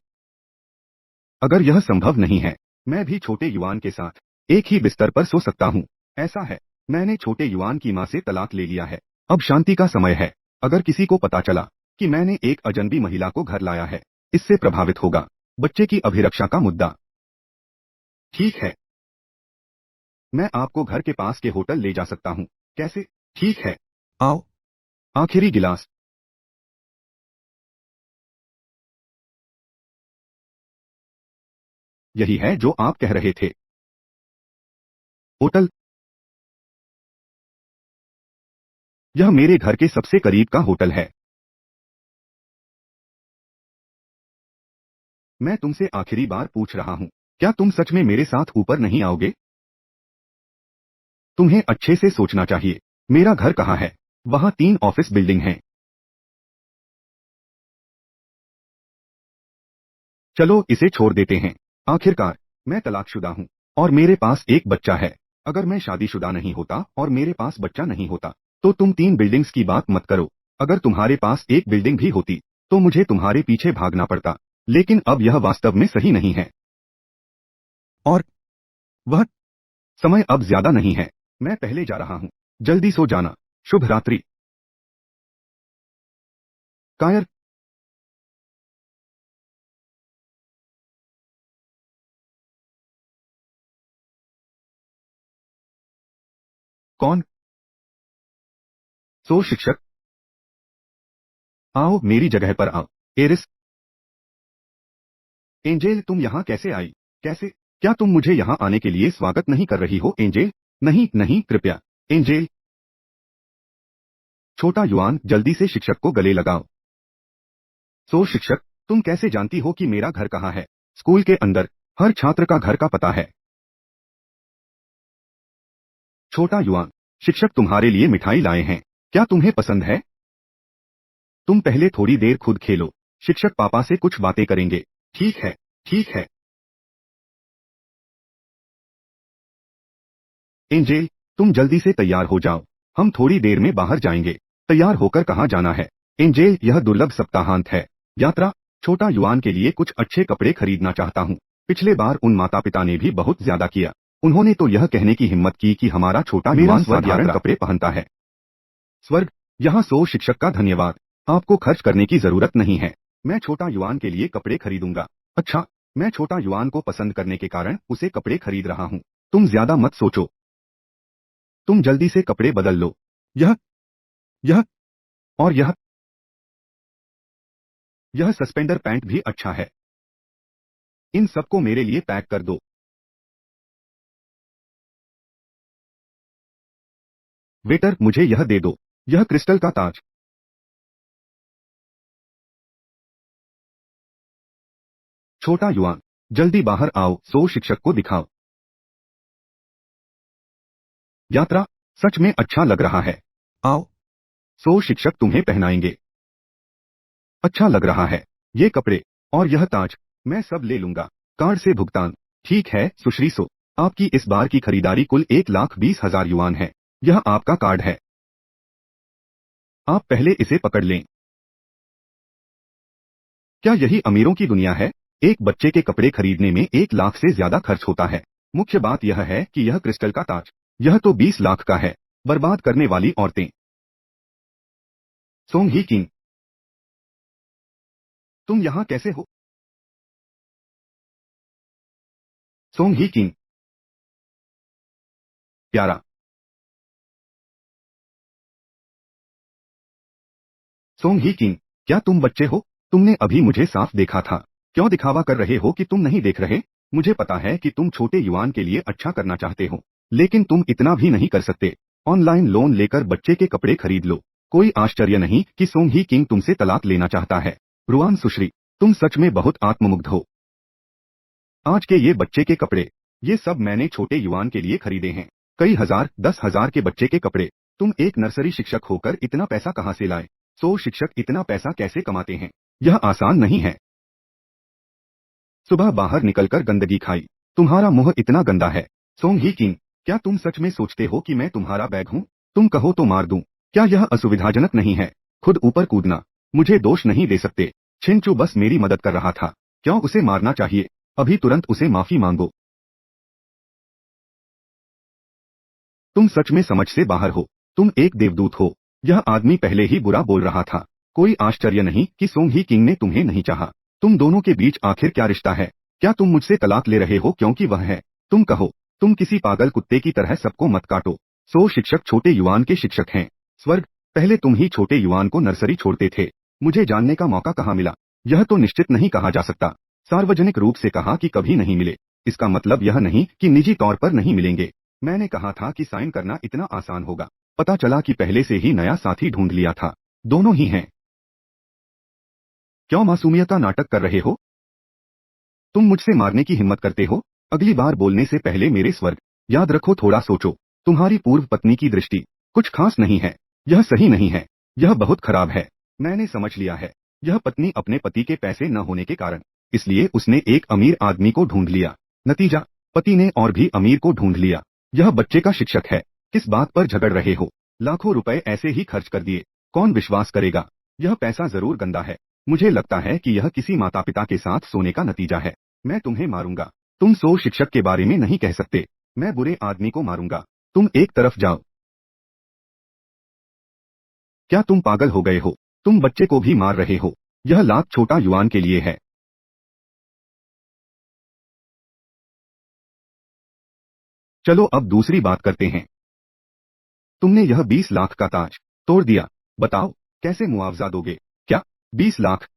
अगर यह संभव नहीं है मैं भी छोटे युवान के साथ एक ही बिस्तर पर सो सकता हूँ। ऐसा है, मैंने छोटे युवान की माँ से तलाक ले लिया है। अब शांति का समय है। अगर किसी को पता चला कि मैंने एक अजनबी महिला को घर लाया है, इससे प्रभावित होगा बच्चे की अभिरक्षा का मुद्दा। ठीक है, मैं आपको घर के पास के होटल ले जा सकता हूँ। कैसे? ठीक है, आओ। आखिरी गिलास। यही है जो आप कह रहे थे। होटल? यह मेरे घर के सबसे करीब का होटल है। मैं तुमसे आखिरी बार पूछ रहा हूँ, क्या तुम सच में मेरे साथ ऊपर नहीं आओगे? तुम्हें अच्छे से सोचना चाहिए। मेरा घर कहाँ है? वहाँ 3 ऑफिस बिल्डिंग हैं। चलो इसे छोड़ देते हैं। आखिरकार मैं तलाकशुदा हूँ और मेरे पास एक बच्चा है। अगर मैं शादीशुदा नहीं होता और मेरे पास बच्चा नहीं होता, तो तुम 3 बिल्डिंग्स की बात मत करो। अगर तुम्हारे पास एक बिल्डिंग भी होती, तो मुझे तुम्हारे पीछे भागना पड़ता। लेकिन अब यह वास्तव में सही नहीं है। और वह समय अब ज्यादा नहीं है। मैं पहले जा रहा हूँ। जल्दी सो जाना। शुभ रात्रि। कायर। कौन? सो शिक्षक। आओ मेरी जगह पर आओ। एरिस। एंजेल, तुम यहाँ कैसे आई? कैसे? क्या तुम मुझे यहाँ आने के लिए स्वागत नहीं कर रही हो एंजेल? नहीं नहीं, कृपया। एंजेल। छोटा युआन, जल्दी से शिक्षक को गले लगाओ। सो शिक्षक, तुम कैसे जानती हो कि मेरा घर कहाँ है? स्कूल के अंदर हर छात्र का घर का पता है। छोटा युआन, शिक्षक तुम्हारे लिए मिठाई लाए हैं। क्या तुम्हें पसंद है? तुम पहले थोड़ी देर खुद खेलो। शिक्षक पापा से कुछ बातें करेंगे। ठीक है, ठीक है। एंजेल, तुम जल्दी से तैयार हो जाओ। हम थोड़ी देर में बाहर जाएंगे। तैयार होकर कहाँ जाना है? एंजेल, यह दुर्लभ सप्ताहांत है। यात्रा। छोटा युआन के लिए कुछ अच्छे कपड़े खरीदना चाहता हूँ। पिछले बार उन माता पिता ने भी बहुत ज्यादा किया। उन्होंने तो यह कहने की हिम्मत की कि हमारा छोटा युआन साधारण कपड़े पहनता है। स्वर्ग। यहाँ सो शिक्षक का धन्यवाद। आपको खर्च करने की जरूरत नहीं है। मैं छोटा युआन के लिए कपड़े खरीदूंगा। अच्छा, मैं छोटा युआन को पसंद करने के कारण उसे कपड़े खरीद रहा हूँ। तुम ज्यादा मत सोचो। तुम जल्दी से कपड़े बदल लो। यह और यह सस्पेंडर पैंट भी अच्छा है। इन सबको मेरे लिए पैक कर दो। वेटर, मुझे यह दे दो। यह क्रिस्टल का ताज। छोटा युआन, जल्दी बाहर आओ। सो शिक्षक को दिखाओ। यात्रा। सच में अच्छा लग रहा है। आओ। सो शिक्षक तुम्हें पहनाएंगे। अच्छा लग रहा है। ये कपड़े और यह ताज मैं सब ले लूंगा। कार्ड से भुगतान। ठीक है सुश्री सो, आपकी इस बार की खरीदारी कुल 1,20,000 युआन है। यह आपका कार्ड है। आप पहले इसे पकड़ लें। क्या यही अमीरों की दुनिया है? एक बच्चे के कपड़े खरीदने में 1 लाख से ज्यादा खर्च होता है। मुख्य बात यह है कि यह क्रिस्टल का ताज, यह तो 20 लाख का है। बर्बाद करने वाली औरतें। सोंग ही किंग, तुम यहाँ कैसे हो? सोंग ही किंग, प्यारा। सोंग ही किंग, क्या तुम बच्चे हो? तुमने अभी मुझे साफ देखा था। क्यों दिखावा कर रहे हो कि तुम नहीं देख रहे? मुझे पता है कि तुम छोटे युवान के लिए अच्छा करना चाहते हो, लेकिन तुम इतना भी नहीं कर सकते। ऑनलाइन लोन लेकर बच्चे के कपड़े खरीद लो। कोई आश्चर्य नहीं कि सोंग ही किंग तुमसे तलाक लेना चाहता है। रुआन सुश्री, तुम सच में बहुत आत्ममुग्ध हो। आज के ये बच्चे के कपड़े, ये सब मैंने छोटे युवान के लिए खरीदे हैं। कई हजार, 10,000 के बच्चे के कपड़े। तुम एक नर्सरी शिक्षक होकर इतना पैसा कहाँ से लाए? सो शिक्षक इतना पैसा कैसे कमाते हैं? यह आसान नहीं है। सुबह बाहर निकलकर गंदगी खाई। तुम्हारा मुंह इतना गंदा है। सोंग ही किंग, क्या तुम सच में सोचते हो कि मैं तुम्हारा बैग हूँ? तुम कहो तो मार दूं। क्या यह असुविधाजनक नहीं है? खुद ऊपर कूदना। मुझे दोष नहीं दे सकते। छिंचू बस मेरी मदद कर रहा था। क्यों उसे मारना चाहिए? अभी तुरंत उसे माफी मांगो। तुम सच में समझ से बाहर हो। तुम एक देवदूत हो। यह आदमी पहले ही बुरा बोल रहा था। कोई आश्चर्य नहीं कि सोंग ही किंग ने तुम्हें नहीं चाहा। तुम दोनों के बीच आखिर क्या रिश्ता है? क्या तुम मुझसे तलाक ले रहे हो क्योंकि वह है? तुम कहो। तुम किसी पागल कुत्ते की तरह सबको मत काटो। सो शिक्षक छोटे युवान के शिक्षक हैं। स्वर्ग, पहले तुम ही छोटे युवान को नर्सरी छोड़ते थे। मुझे जानने का मौका कहाँ मिला? यह तो निश्चित नहीं कहा जा सकता। सार्वजनिक रूप से कहा कि कभी नहीं मिले, इसका मतलब यह नहीं कि निजी तौर पर नहीं मिलेंगे। मैंने कहा था कि साइन करना इतना आसान होगा। पता चला कि पहले से ही नया साथी ढूंढ लिया था। दोनों ही हैं। क्यों मासूमियत का नाटक कर रहे हो? तुम मुझसे मारने की हिम्मत करते हो? अगली बार बोलने से पहले मेरे स्वर्ग, याद रखो, थोड़ा सोचो। तुम्हारी पूर्व पत्नी की दृष्टि कुछ खास नहीं है। यह सही नहीं है। यह बहुत खराब है। मैंने समझ लिया है। यह पत्नी अपने पति के पैसे न होने के कारण, इसलिए उसने एक अमीर आदमी को ढूंढ लिया। नतीजा, पति ने और भी अमीर को ढूंढ लिया। यह बच्चे का शिक्षक है। किस बात पर झगड़ रहे हो? लाखों रुपए ऐसे ही खर्च कर दिए। कौन विश्वास करेगा? यह पैसा जरूर गंदा है। मुझे लगता है कि यह किसी माता पिता के साथ सोने का नतीजा है। मैं तुम्हें मारूंगा। तुम सो शिक्षक के बारे में नहीं कह सकते। मैं बुरे आदमी को मारूंगा। तुम एक तरफ जाओ। क्या तुम पागल हो गए हो? तुम बच्चे को भी मार रहे हो। यह लात छोटा युवान के लिए है। चलो अब दूसरी बात करते हैं। तुमने यह 20 लाख का ताज तोड़ दिया। बताओ, कैसे मुआवजा दोगे? क्या 20 लाख?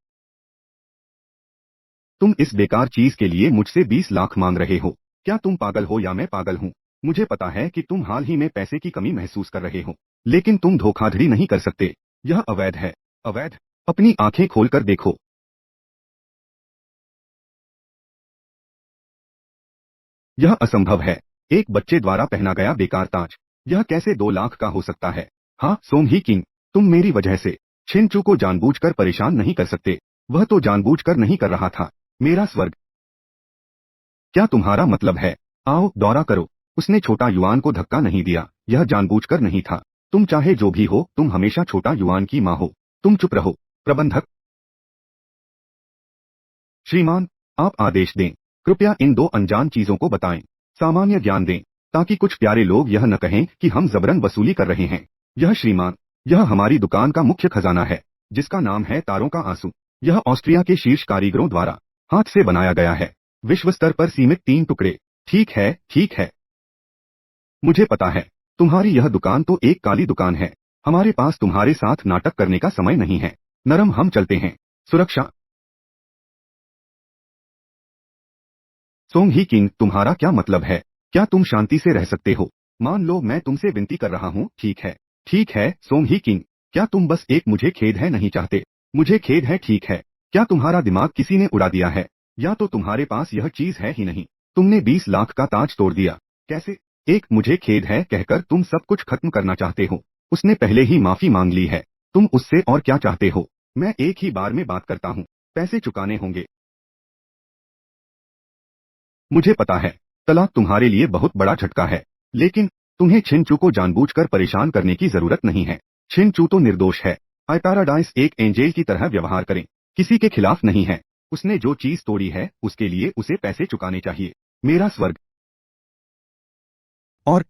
तुम इस बेकार चीज के लिए मुझसे 20 लाख मांग रहे हो? क्या तुम पागल हो या मैं पागल हूँ? मुझे पता है कि तुम हाल ही में पैसे की कमी महसूस कर रहे हो, लेकिन तुम धोखाधड़ी नहीं कर सकते। यह अवैध है। अवैध? अपनी आंखें खोलकर देखो। यह असंभव है। एक बच्चे द्वारा पहना गया बेकार ताज, यह कैसे 2 लाख का हो सकता है? हाँ सोंग ही किंग, तुम मेरी वजह से छिनचू को जानबूझकर परेशान नहीं कर सकते। वह तो जानबूझकर नहीं कर रहा था। मेरा स्वर्ग, क्या तुम्हारा मतलब है? आओ दौरा करो। उसने छोटा युआन को धक्का नहीं दिया। यह जानबूझकर नहीं था। तुम चाहे जो भी हो, तुम हमेशा छोटा युआन की माँ हो। तुम चुप रहो। प्रबंधक, श्रीमान, आप आदेश दें। कृपया इन 2 अनजान चीजों को बताएं। सामान्य ज्ञान दें, ताकि कुछ प्यारे लोग यह न कहें कि हम जबरन वसूली कर रहे हैं। यह श्रीमान, यह हमारी दुकान का मुख्य खजाना है, जिसका नाम है तारों का आंसू। यह ऑस्ट्रिया के शीर्ष कारीगरों द्वारा हाथ से बनाया गया है। विश्व स्तर पर सीमित 3 टुकड़े। ठीक है, ठीक है। मुझे पता है। तुम्हारी यह दुकान तो एक काली दुकान है। हमारे पास तुम्हारे साथ नाटक करने का समय नहीं है। नरम, हम चलते हैं। सुरक्षा। सोंग ही किंग, तुम्हारा क्या मतलब है? क्या तुम शांति से रह सकते हो? मान लो मैं तुमसे विनती कर रहा हूँ। ठीक है, ठीक है सोंग ही किंग। क्या तुम बस एक मुझे खेद है नहीं चाहते? मुझे खेद है, ठीक है। क्या तुम्हारा दिमाग किसी ने उड़ा दिया है? या तो तुम्हारे पास यह चीज है ही नहीं। तुमने 20 लाख का ताज तोड़ दिया। कैसे? एक मुझे खेद है कहकर तुम सब कुछ खत्म करना चाहते हो। उसने पहले ही माफी मांग ली है। तुम उससे और क्या चाहते हो? मैं एक ही बार में बात करता हूँ। पैसे चुकाने होंगे। मुझे पता है, तलाक तुम्हारे लिए बहुत बड़ा झटका है, लेकिन तुम्हें छिनचू को जानबूझकर परेशान करने की जरूरत नहीं है। छिनचू तो निर्दोष है। आई पैराडाइज एक एंजेल की तरह व्यवहार करें, किसी के खिलाफ नहीं है। उसने जो चीज तोड़ी है उसके लिए उसे पैसे चुकाने चाहिए। मेरा स्वर्ग, और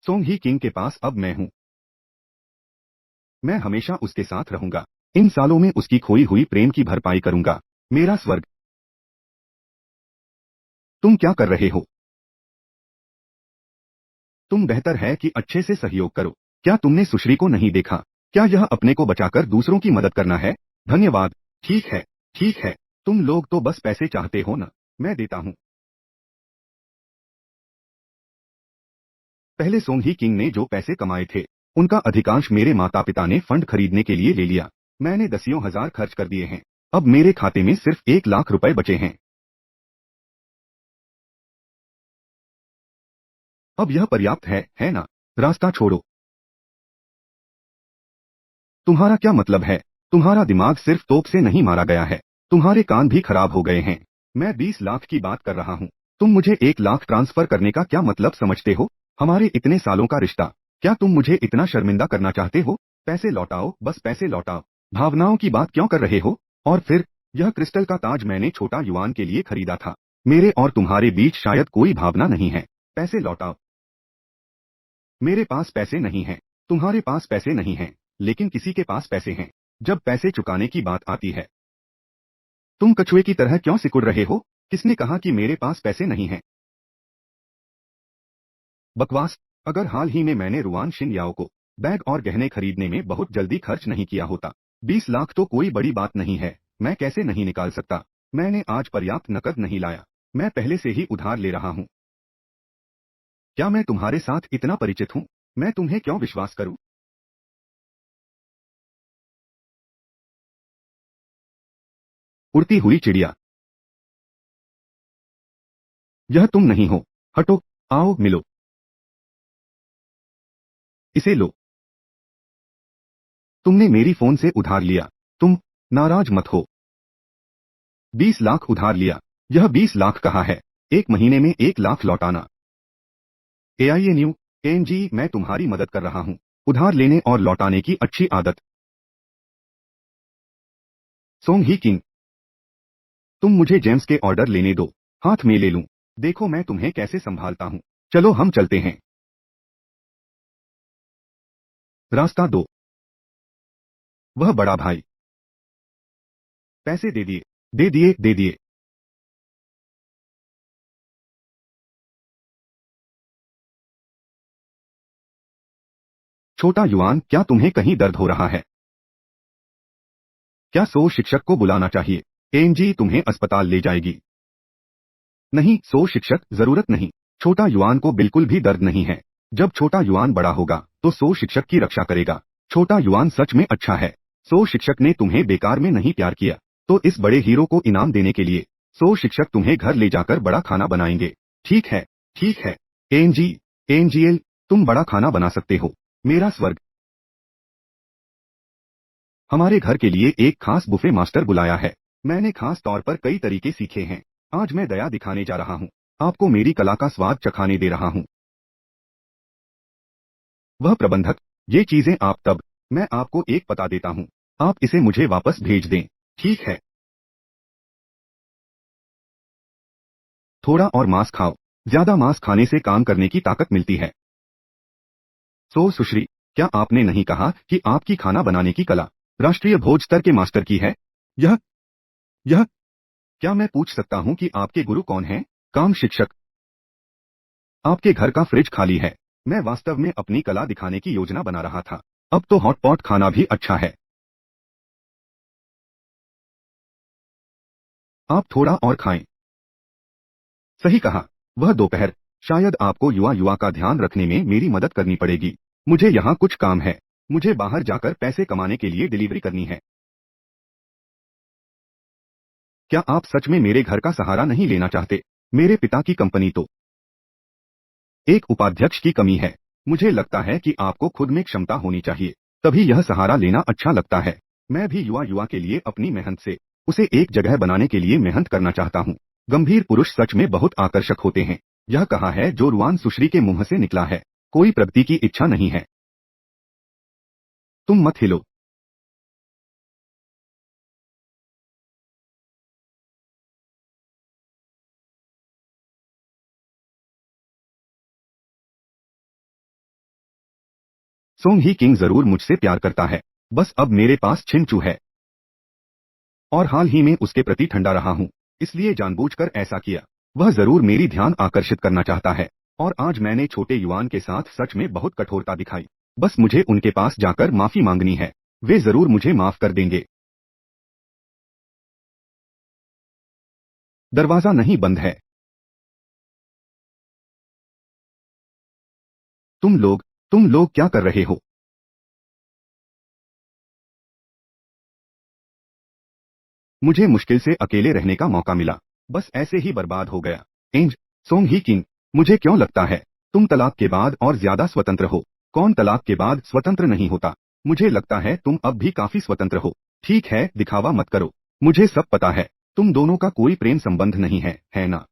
सोंग ही किंग के पास अब मैं हूँ। मैं हमेशा उसके साथ रहूंगा। इन सालों में उसकी खोई हुई प्रेम की भरपाई करूंगा। मेरा स्वर्ग, तुम क्या कर रहे हो? तुम बेहतर है कि अच्छे से सहयोग करो। क्या तुमने सुश्री को नहीं देखा? क्या यह अपने को बचाकर दूसरों की मदद करना है? धन्यवाद। ठीक है, ठीक है। तुम लोग तो बस पैसे चाहते हो ना? मैं देता हूँ। पहले सोंग ही किंग ने जो पैसे कमाए थे, उनका अधिकांश मेरे माता पिता ने फंड खरीदने के लिए ले लिया। मैंने दसियों हजार खर्च कर दिए हैं। अब मेरे खाते में सिर्फ 1 लाख रुपए बचे हैं। अब यह पर्याप्त है ना? रास्ता छोड़ो। तुम्हारा क्या मतलब है? तुम्हारा दिमाग सिर्फ तोप से नहीं मारा गया है, तुम्हारे कान भी खराब हो गए हैं। मैं 20 लाख की बात कर रहा हूँ। तुम मुझे 1 लाख ट्रांसफर करने का क्या मतलब समझते हो? हमारे इतने सालों का रिश्ता, क्या तुम मुझे इतना शर्मिंदा करना चाहते हो? पैसे लौटाओ, बस पैसे लौटाओ। भावनाओं की बात क्यों कर रहे हो? और फिर, यह क्रिस्टल का ताज मैंने छोटा युवान के लिए खरीदा था। मेरे और तुम्हारे बीच शायद कोई भावना नहीं है। पैसे लौटाओ। मेरे पास पैसे नहीं हैं। तुम्हारे पास पैसे नहीं हैं, लेकिन किसी के पास पैसे हैं। जब पैसे चुकाने की बात आती है, तुम कछुए की तरह क्यों सिकुड़ रहे हो? किसने कहा कि मेरे पास पैसे नहीं हैं? बकवास। अगर हाल ही में मैंने रुआन शिनयाओ को बैग और गहने खरीदने में बहुत जल्दी खर्च नहीं किया होता, 20 लाख तो कोई बड़ी बात नहीं है, मैं कैसे नहीं निकाल सकता? मैंने आज पर्याप्त नकद नहीं लाया, मैं पहले से ही उधार ले रहा हूँ। क्या मैं तुम्हारे साथ इतना परिचित हूँ? मैं तुम्हें क्यों विश्वास करूँ? उड़ती हुई चिड़िया। यह तुम नहीं हो। हटो। आओ मिलो। इसे लो। तुमने मेरी फोन से उधार लिया। तुम नाराज मत हो। 20 लाख उधार लिया। यह 20 लाख कहाँ है? एक महीने में 1 लाख लौटाना। AINU एनजी मैं तुम्हारी मदद कर रहा हूँ। उधार लेने और लौटाने की अच्छी आदत। सोंग ही किंग, तुम मुझे जेम्स के ऑर्डर लेने दो, हाथ में ले लूं। देखो मैं तुम्हें कैसे संभालता हूँ। चलो हम चलते हैं। रास्ता दो। वह बड़ा भाई। पैसे दे दिए। दे दिए दे दिए। छोटा युआन, क्या तुम्हें कहीं दर्द हो रहा है? क्या सो शिक्षक को बुलाना चाहिए? एनजी तुम्हें अस्पताल ले जाएगी। नहीं सो शिक्षक, जरूरत नहीं। छोटा युआन को बिल्कुल भी दर्द नहीं है। जब छोटा युआन बड़ा होगा तो सो शिक्षक की रक्षा करेगा। छोटा युआन सच में अच्छा है। सो शिक्षक ने तुम्हें बेकार में नहीं प्यार किया, तो इस बड़े हीरो को इनाम देने के लिए सो शिक्षक तुम्हें घर ले जाकर बड़ा खाना बनाएंगे। ठीक है। ठीक है। एनजी, एनजीएल, तुम बड़ा खाना बना सकते हो। मेरा स्वर्ग। हमारे घर के लिए एक खास बुफे मास्टर बुलाया है। मैंने खास तौर पर कई तरीके सीखे हैं। आज मैं दया दिखाने जा रहा हूँ। आपको मेरी कला का स्वाद चखाने दे रहा हूँ। वह प्रबंधक, ये चीजें आप तब। मैं आपको एक पता देता हूँ, आप इसे मुझे वापस भेज दें। ठीक है। थोड़ा और मांस खाओ। ज्यादा मांस खाने से काम करने की ताकत मिलती है। सो सुश्री, क्या आपने नहीं कहा कि आपकी खाना बनाने की कला राष्ट्रीय भोज स्तर के मास्टर की है? यह यह क्या मैं पूछ सकता हूँ कि आपके गुरु कौन हैं? काम शिक्षक। आपके घर का फ्रिज खाली है। मैं वास्तव में अपनी कला दिखाने की योजना बना रहा था। अब तो हॉटपॉट खाना भी अच्छा है। आप थोड़ा और खाएं। सही कहा। वह दोपहर। शायद आपको युवा युवा का ध्यान रखने में मेरी मदद करनी पड़ेगी। मुझे यहाँ कुछ काम है। मुझे बाहर जाकर पैसे कमाने के लिए डिलीवरी करनी है। क्या आप सच में मेरे घर का सहारा नहीं लेना चाहते? मेरे पिता की कंपनी तो एक उपाध्यक्ष की कमी है। मुझे लगता है कि आपको खुद में क्षमता होनी चाहिए, तभी यह सहारा लेना अच्छा लगता है। मैं भी युवा युवा के लिए अपनी मेहनत से उसे एक जगह बनाने के लिए मेहनत करना चाहता हूँ। गंभीर पुरुष सच में बहुत आकर्षक होते हैं। यह कहा है जो रुआन सुश्री के मुंह से निकला है। कोई प्रगति की इच्छा नहीं है। तुम मत हिलो। सोंग ही किंग जरूर मुझसे प्यार करता है। बस अब मेरे पास छिनचू है और हाल ही में उसके प्रति ठंडा रहा हूँ, इसलिए जानबूझकर ऐसा किया। वह जरूर मेरी ध्यान आकर्षित करना चाहता है और आज मैंने छोटे युवान के साथ सच में बहुत कठोरता दिखाई। बस मुझे उनके पास जाकर माफी मांगनी है। वे जरूर मुझे माफ कर देंगे। दरवाजा नहीं बंद है। तुम लोग तुम लोग क्या कर रहे हो? मुझे मुश्किल से अकेले रहने का मौका मिला, बस ऐसे ही बर्बाद हो गया। एंज, सोंग ही किंग, मुझे क्यों लगता है तुम तलाक के बाद और ज्यादा स्वतंत्र हो? कौन तलाक के बाद स्वतंत्र नहीं होता? मुझे लगता है तुम अब भी काफी स्वतंत्र हो। ठीक है, दिखावा मत करो। मुझे सब पता है। तुम दोनों का कोई प्रेम संबंध नहीं है ना?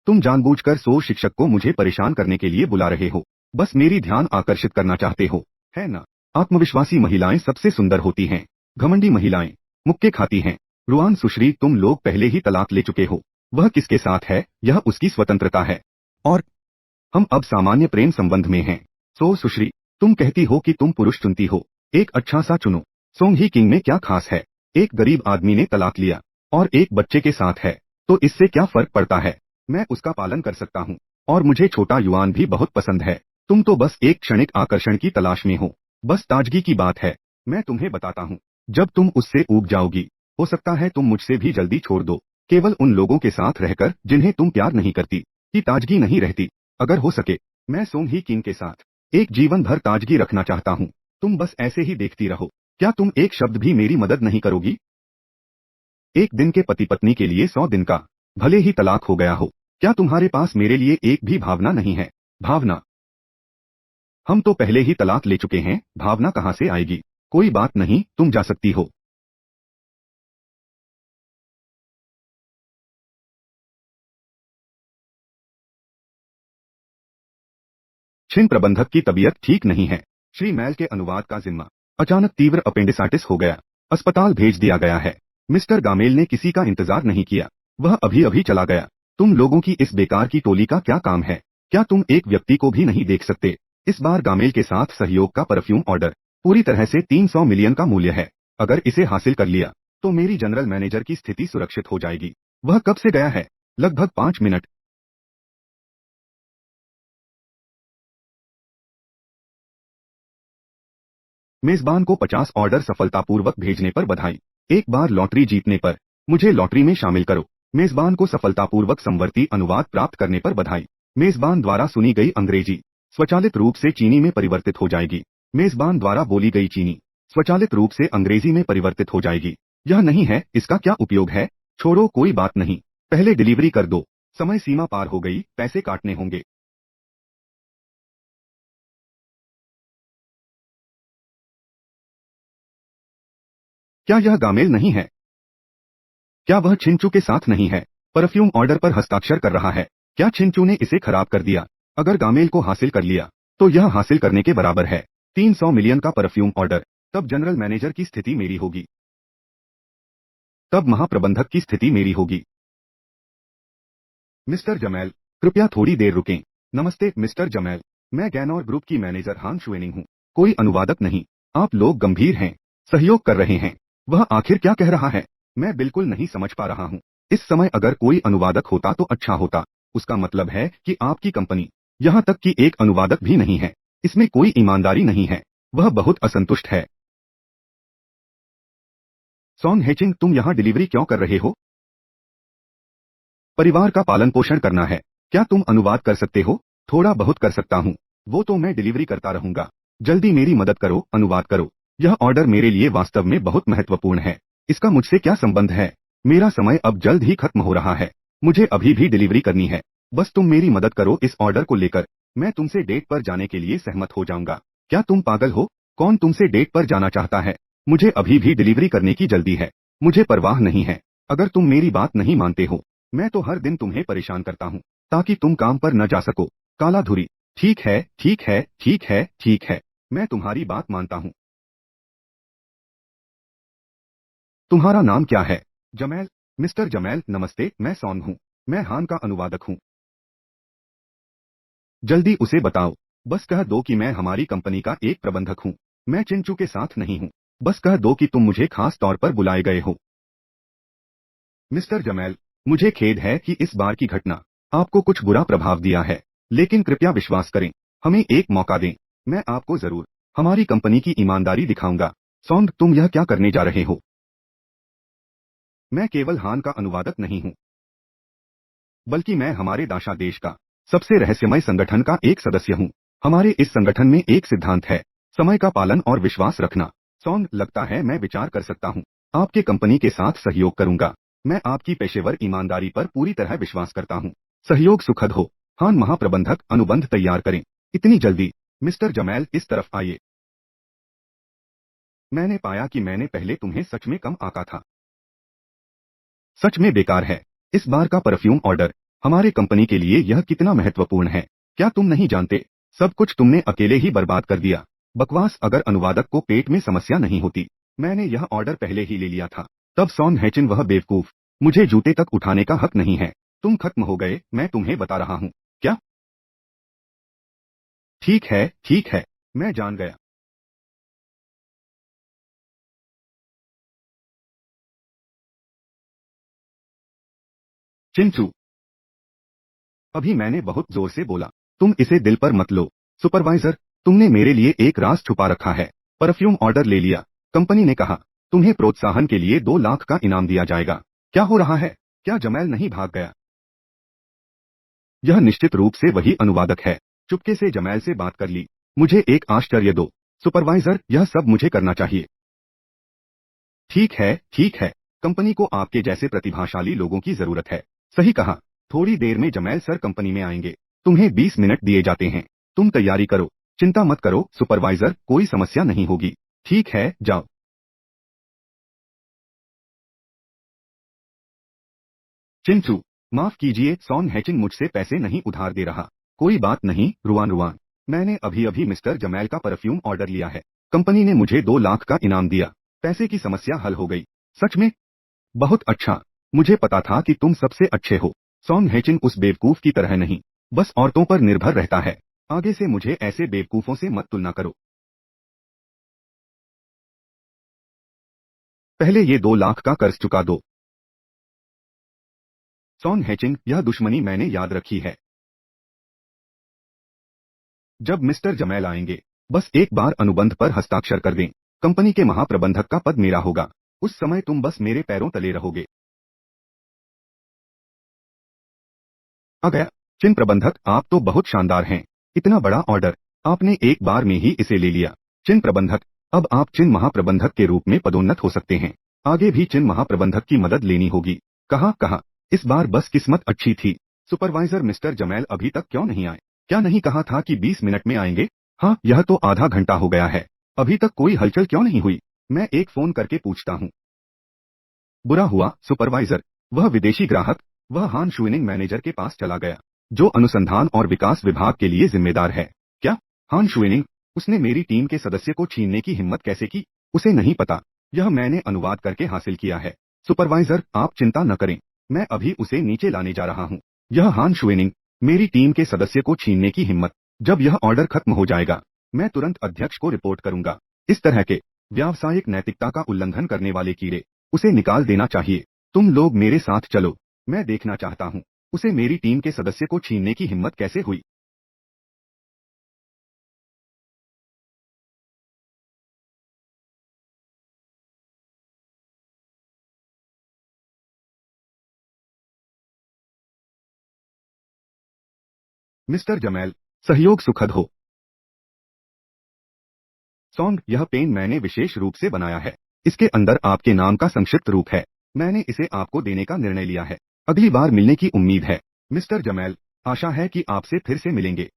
तुम जानबूझकर सो शिक्षक को मुझे परेशान करने के लिए बुला रहे हो। बस मेरी ध्यान आकर्षित करना चाहते हो, है ना? आत्मविश्वासी महिलाएं सबसे सुंदर होती हैं। घमंडी महिलाएं मुक्के खाती हैं। रुआन सुश्री, तुम लोग पहले ही तलाक ले चुके हो। वह किसके साथ है, यह उसकी स्वतंत्रता है। और हम अब सामान्य प्रेम संबंध में हैं। सो सुश्री, तुम कहती हो कि तुम पुरुष चुनती हो, एक अच्छा सा चुनो। सोंग ही किंग में क्या खास है? एक गरीब आदमी ने तलाक लिया और एक बच्चे के साथ है, तो इससे क्या फर्क पड़ता है? मैं उसका पालन कर सकता हूँ और मुझे छोटा युआन भी बहुत पसंद है। तुम तो बस एक क्षणिक आकर्षण की तलाश में हो, बस ताजगी की बात है। मैं तुम्हें बताता हूँ, जब तुम उससे ऊब जाओगी, हो सकता है तुम मुझसे भी जल्दी छोड़ दो, केवल उन लोगों के साथ रहकर जिन्हें तुम प्यार नहीं करती, की ताजगी नहीं रहती। अगर हो सके, मैं सोंग ही किंग के साथ एक जीवन भर ताजगी रखना चाहता हूँ। तुम बस ऐसे ही देखती रहो। क्या तुम एक शब्द भी मेरी मदद नहीं करोगी? एक दिन के पति पत्नी के लिए 100 दिन का, भले ही तलाक हो गया हो, क्या तुम्हारे पास मेरे लिए एक भी भावना नहीं है? भावना? हम तो पहले ही तलाक ले चुके हैं, भावना कहाँ से आएगी? कोई बात नहीं, तुम जा सकती हो। छिन प्रबंधक की तबीयत ठीक नहीं है। श्री मैल के अनुवाद का जिम्मा अचानक तीव्र अपेंडिसाइटिस हो गया, अस्पताल भेज दिया गया है। मिस्टर गामेल ने किसी का इंतजार नहीं किया, वह अभी अभी चला गया। तुम लोगों की इस बेकार की टोली का क्या काम है? क्या तुम एक व्यक्ति को भी नहीं देख सकते? इस बार गामेल के साथ सहयोग का परफ्यूम ऑर्डर पूरी तरह से 300 मिलियन का मूल्य है। अगर इसे हासिल कर लिया तो मेरी जनरल मैनेजर की स्थिति सुरक्षित हो जाएगी। वह कब से गया है? लगभग 5 मिनट। मेजबान को 50 ऑर्डर सफलतापूर्वक भेजने पर बधाई। एक बार लॉटरी जीतने पर मुझे लॉटरी में शामिल करो। मेजबान को सफलतापूर्वक समवर्ती अनुवाद प्राप्त करने पर बधाई। मेजबान द्वारा सुनी गई अंग्रेजी स्वचालित रूप से चीनी में परिवर्तित हो जाएगी। मेजबान द्वारा बोली गई चीनी स्वचालित रूप से अंग्रेजी में परिवर्तित हो जाएगी। यह नहीं है, इसका क्या उपयोग है? छोड़ो, कोई बात नहीं, पहले डिलीवरी कर दो। समय सीमा पार हो गई, पैसे काटने होंगे। क्या यह गामेल नहीं है? क्या वह छिंचू के साथ नहीं है? परफ्यूम ऑर्डर पर हस्ताक्षर कर रहा है। क्या छिंचू ने इसे खराब कर दिया? अगर गामेल को हासिल कर लिया तो यह हासिल करने के बराबर है। 300 मिलियन का परफ्यूम ऑर्डर। तब जनरल मैनेजर की स्थिति मेरी होगी, तब महाप्रबंधक की स्थिति मेरी होगी। मिस्टर जमैल, कृपया थोड़ी देर रुकें। नमस्ते मिस्टर जमैल, मैं गैनोर ग्रुप की मैनेजर हान शुएनिंग हूँ। कोई अनुवादक नहीं। आप लोग गंभीर हैं, सहयोग कर रहे हैं। वह आखिर क्या कह रहा है? मैं बिल्कुल नहीं समझ पा रहा हूँ। इस समय अगर कोई अनुवादक होता तो अच्छा होता। उसका मतलब है कि आपकी कंपनी, यहाँ तक कि एक अनुवादक भी नहीं है। इसमें कोई ईमानदारी नहीं है। वह बहुत असंतुष्ट है। सॉन हेचिंग, तुम यहाँ डिलीवरी क्यों कर रहे हो? परिवार का पालन पोषण करना है। क्या तुम अनुवाद कर सकते हो? थोड़ा बहुत कर सकता हूँ। वो तो मैं डिलीवरी करता रहूंगा। जल्दी मेरी मदद करो, अनुवाद करो। यह ऑर्डर मेरे लिए वास्तव में बहुत महत्वपूर्ण है। इसका मुझसे क्या संबंध है? मेरा समय अब जल्द ही खत्म हो रहा है। मुझे अभी भी डिलीवरी करनी है। बस तुम मेरी मदद करो इस ऑर्डर को लेकर। मैं तुमसे डेट पर जाने के लिए सहमत हो जाऊंगा। क्या तुम पागल हो? कौन तुमसे डेट पर जाना चाहता है? मुझे अभी भी डिलीवरी करने की जल्दी है। मुझे परवाह नहीं है। अगर तुम मेरी बात नहीं मानते हो, मैं तो हर दिन तुम्हें परेशान करता हूँ ताकि तुम काम पर न जा सको। काला धुरी। ठीक है, ठीक है, ठीक है, ठीक है। मैं तुम्हारी बात मानता हूँ। तुम्हारा नाम क्या है? जमैल। मिस्टर जमैल, नमस्ते, मैं सॉन हूँ। मैं हान का अनुवादक हूँ। जल्दी उसे बताओ। बस कह दो कि मैं हमारी कंपनी का एक प्रबंधक हूँ। मैं चिंचू के साथ नहीं हूँ। बस कह दो कि तुम मुझे खास तौर पर बुलाए गए हो। मिस्टर जमैल, मुझे खेद है कि इस बार की घटना आपको कुछ बुरा प्रभाव दिया है, लेकिन कृपया विश्वास करें, हमें एक मौका दें। मैं आपको जरूर हमारी कंपनी की ईमानदारी दिखाऊंगा। सौंग, तुम यह क्या करने जा रहे हो? मैं केवल हान का अनुवादक नहीं हूँ, बल्कि मैं हमारे दाशा देश का सबसे रहस्यमय संगठन का एक सदस्य हूँ। हमारे इस संगठन में एक सिद्धांत है, समय का पालन और विश्वास रखना। सौंग, लगता है मैं विचार कर सकता हूँ। आपके कंपनी के साथ सहयोग करूंगा। मैं आपकी पेशेवर ईमानदारी पर पूरी तरह विश्वास करता हूँ। सहयोग सुखद हो। हान महाप्रबंधक, अनुबंध तैयार करें। इतनी जल्दी? मिस्टर जमैल, इस तरफ आइए। मैंने पाया कि मैंने पहले तुम्हें सच में कम आंका था। सच में बेकार है। इस बार का परफ्यूम ऑर्डर हमारे कंपनी के लिए यह कितना महत्वपूर्ण है, क्या तुम नहीं जानते? सब कुछ तुमने अकेले ही बर्बाद कर दिया। बकवास। अगर अनुवादक को पेट में समस्या नहीं होती, मैंने यह ऑर्डर पहले ही ले लिया था। तब सॉन हैचिन वह बेवकूफ, मुझे जूते तक उठाने का हक नहीं है। तुम खत्म हो गए, मैं तुम्हें बता रहा हूँ। क्या ठीक है, मैं जान गया। चिंचू, अभी मैंने बहुत जोर से बोला, तुम इसे दिल पर मत लो। सुपरवाइजर, तुमने मेरे लिए एक राज छुपा रखा है। परफ्यूम ऑर्डर ले लिया। कंपनी ने कहा, तुम्हें प्रोत्साहन के लिए 2 लाख का इनाम दिया जाएगा। क्या हो रहा है? क्या जमैल नहीं भाग गया? यह निश्चित रूप से वही अनुवादक है। चुपके से जमैल से बात कर ली। मुझे एक आश्चर्य दो। सुपरवाइजर, यह सब मुझे करना चाहिए। ठीक है। कंपनी को आपके जैसे प्रतिभाशाली लोगों की जरूरत है। सही कहा। थोड़ी देर में जमैल सर कंपनी में आएंगे। तुम्हें 20 मिनट दिए जाते हैं। तुम तैयारी करो। चिंता मत करो सुपरवाइजर, कोई समस्या नहीं होगी। ठीक है, जाओ। चिंचू, माफ कीजिए, सॉन हैचिंग मुझसे पैसे नहीं उधार दे रहा। कोई बात नहीं, रुआन रुआन। मैंने अभी अभी मिस्टर जमैल का परफ्यूम ऑर्डर लिया है। कंपनी ने मुझे 2 लाख का इनाम दिया। पैसे की समस्या हल हो गई। सच में? बहुत अच्छा। मुझे पता था कि तुम सबसे अच्छे हो। सॉन हैचिंग उस बेवकूफ की तरह नहीं, बस औरतों पर निर्भर रहता है। आगे से मुझे ऐसे बेवकूफों से मत तुलना करो। पहले ये 2 लाख का कर्ज चुका दो। सॉन हैचिंग, यह दुश्मनी मैंने याद रखी है। जब मिस्टर जमैल आएंगे, बस एक बार अनुबंध पर हस्ताक्षर कर दें। कंपनी के महाप्रबंधक का पद मेरा होगा। उस समय तुम बस मेरे पैरों तले रहोगे। आ गया। चिन्ह प्रबंधक, आप तो बहुत शानदार हैं। इतना बड़ा ऑर्डर आपने एक बार में ही इसे ले लिया। चिन्ह प्रबंधक, अब आप चिन्ह महाप्रबंधक के रूप में पदोन्नत हो सकते हैं। आगे भी चिन्ह महाप्रबंधक की मदद लेनी होगी। कहा इस बार बस किस्मत अच्छी थी। सुपरवाइजर, मिस्टर जमैल अभी तक क्यों नहीं आए? क्या नहीं कहा था कि 20 मिनट में आएंगे? हाँ, यह तो आधा घंटा हो गया है। अभी तक कोई हलचल क्यों नहीं हुई? मैं एक फोन करके पूछता हूँ। बुरा हुआ सुपरवाइजर। वह विदेशी ग्राहक, वह हान शुइनिंग मैनेजर के पास चला गया, जो अनुसंधान और विकास विभाग के लिए जिम्मेदार है। क्या? हान शुइनिंग? उसने मेरी टीम के सदस्य को छीनने की हिम्मत कैसे की? उसे नहीं पता। यह मैंने अनुवाद करके हासिल किया है। सुपरवाइजर, आप चिंता न करें। मैं अभी उसे नीचे लाने जा रहा हूँ। यह हान शुइनिंग, मेरी टीम के सदस्य को छीनने की हिम्मत। जब यह ऑर्डर खत्म हो जाएगा, मैं तुरंत अध्यक्ष को रिपोर्ट करूंगा। इस तरह के व्यावसायिक नैतिकता का उल्लंघन करने वाले कीड़े, उसे निकाल देना चाहिए। तुम लोग मेरे साथ चलो। मैं देखना चाहता हूँ, उसे मेरी टीम के सदस्य को छीनने की हिम्मत कैसे हुई। मिस्टर जमैल, सहयोग सुखद हो। सॉन्ग, यह पेन मैंने विशेष रूप से बनाया है। इसके अंदर आपके नाम का संक्षिप्त रूप है। मैंने इसे आपको देने का निर्णय लिया है। अगली बार मिलने की उम्मीद है। मिस्टर जमैल, आशा है कि आपसे फिर से मिलेंगे।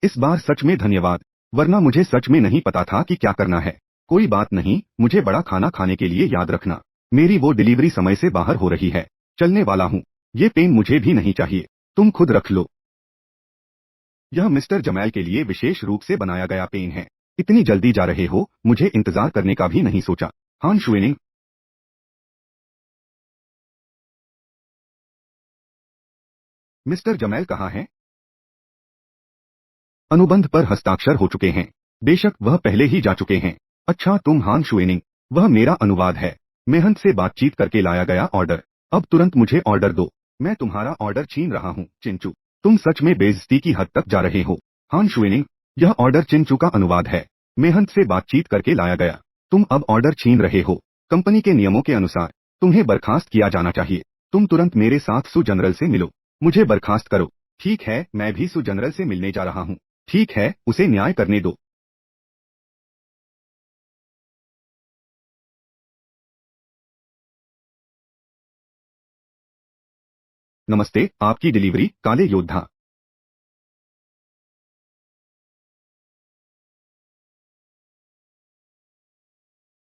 इस बार सच में धन्यवाद, वरना मुझे सच में नहीं पता था कि क्या करना है। कोई बात नहीं, मुझे बड़ा खाना खाने के लिए याद रखना। मेरी वो डिलीवरी समय से बाहर हो रही है। चलने वाला हूँ। ये पेन मुझे भी नहीं चाहिए। तुम खुद रख लो। यह मिस्टर जमैल के लिए विशेष रूप से बनाया गया पेन है। इतनी जल्दी जा रहे हो, मुझे इंतजार करने का भी नहीं सोचा। हान शुएनिंग, मिस्टर जमैल कहाँ हैं? अनुबंध पर हस्ताक्षर हो चुके हैं। बेशक वह पहले ही जा चुके हैं। अच्छा, तुम हान शुएनिंग, वह मेरा अनुवाद है। मेहनत से बातचीत करके लाया गया ऑर्डर। अब तुरंत मुझे ऑर्डर दो। मैं तुम्हारा ऑर्डर छीन रहा हूँ चिंचू। तुम सच में बेइज्जती की हद तक जा रहे हो। हान शुएनिंग, यह ऑर्डर चिंचू का अनुवाद है। मेहनत से बातचीत करके लाया गया। तुम अब ऑर्डर छीन रहे हो। कंपनी के नियमों के अनुसार तुम्हें बर्खास्त किया जाना चाहिए। तुम तुरंत मेरे साथ सु जनरल से मिलो। मुझे बर्खास्त करो। ठीक है, मैं भी सु जनरल से मिलने जा रहा हूँ। ठीक है, उसे न्याय करने दो। नमस्ते, आपकी डिलीवरी, काले योद्धा।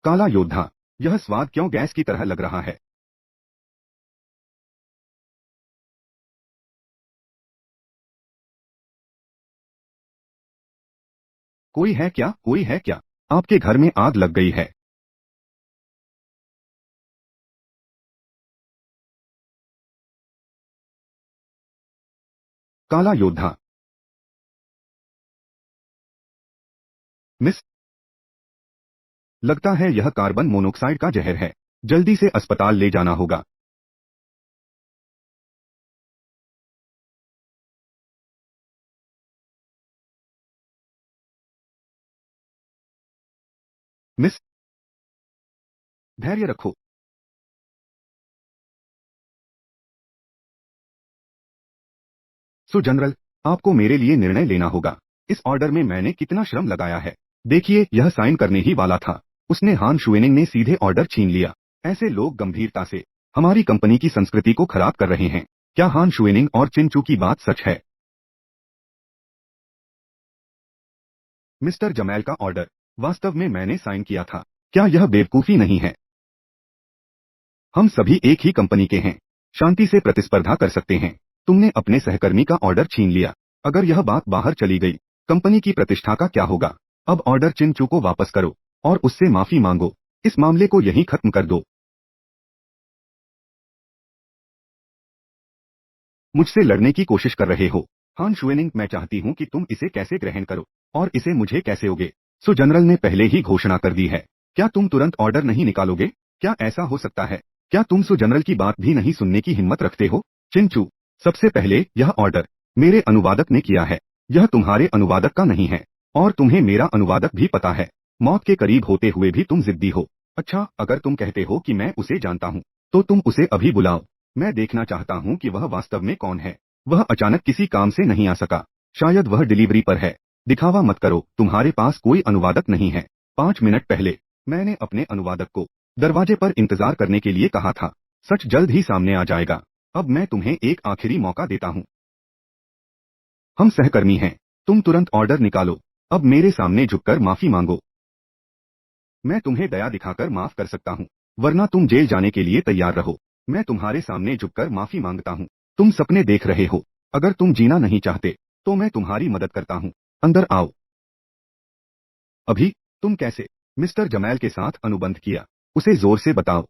काला योद्धा, यह स्वाद क्यों गैस की तरह लग रहा है? कोई है क्या? कोई है क्या? आपके घर में आग लग गई है। काला योद्धा। मिस, लगता है यह कार्बन मोनोऑक्साइड का जहर है। जल्दी से अस्पताल ले जाना होगा। मिस, धैर्य रखो। सो जनरल, आपको मेरे लिए निर्णय लेना होगा। इस ऑर्डर में मैंने कितना श्रम लगाया है। देखिए, यह साइन करने ही वाला था। उसने हान शुएनिंग ने सीधे ऑर्डर छीन लिया। ऐसे लोग गंभीरता से हमारी कंपनी की संस्कृति को खराब कर रहे हैं। क्या हान शुएनिंग और चिनचू की बात सच है? मिस्टर जमैल का ऑर्डर वास्तव में मैंने साइन किया था। क्या यह बेवकूफी नहीं है? हम सभी एक ही कंपनी के हैं, शांति से प्रतिस्पर्धा कर सकते हैं। तुमने अपने सहकर्मी का ऑर्डर छीन लिया। अगर यह बात बाहर चली गई, कंपनी की प्रतिष्ठा का क्या होगा? अब ऑर्डर चिनचू को वापस करो और उससे माफी मांगो। इस मामले को यहीं खत्म कर दो। मुझसे लड़ने की कोशिश कर रहे हो? हान शुएनिंग, मैं चाहती हूँ कि तुम इसे कैसे ग्रहण करो और इसे मुझे कैसे होगे। सो जनरल ने पहले ही घोषणा कर दी है। क्या तुम तुरंत ऑर्डर नहीं निकालोगे? क्या ऐसा हो सकता है? क्या तुम सो जनरल की बात भी नहीं सुनने की हिम्मत रखते हो? चिंचू, सबसे पहले यह ऑर्डर मेरे अनुवादक ने किया है। यह तुम्हारे अनुवादक का नहीं है और तुम्हें मेरा अनुवादक भी पता है। मौत के करीब होते हुए भी तुम जिद्दी हो। अच्छा, अगर तुम कहते हो कि मैं उसे जानता हूँ, तो तुम उसे अभी बुलाओ। मैं देखना चाहता हूँ कि वह वास्तव में कौन है। वह अचानक किसी काम से नहीं आ सका। शायद वह डिलीवरी पर है। दिखावा मत करो, तुम्हारे पास कोई अनुवादक नहीं है। 5 मिनट पहले मैंने अपने अनुवादक को दरवाजे पर इंतजार करने के लिए कहा था। सच जल्द ही सामने आ जाएगा। अब मैं तुम्हें एक आखिरी मौका देता हूँ। हम सहकर्मी हैं। तुम तुरंत ऑर्डर निकालो। अब मेरे सामने झुककर माफी मांगो। मैं तुम्हें दया दिखाकर माफ कर सकता हूँ, वरना तुम जेल जाने के लिए तैयार रहो। मैं तुम्हारे सामने झुककर माफी मांगता हूँ। तुम सपने देख रहे हो। अगर तुम जीना नहीं चाहते, तो मैं तुम्हारी मदद करता हूँ। अंदर आओ। अभी? तुम कैसे मिस्टर जमैल के साथ अनुबंध किया? उसे जोर से बताओ।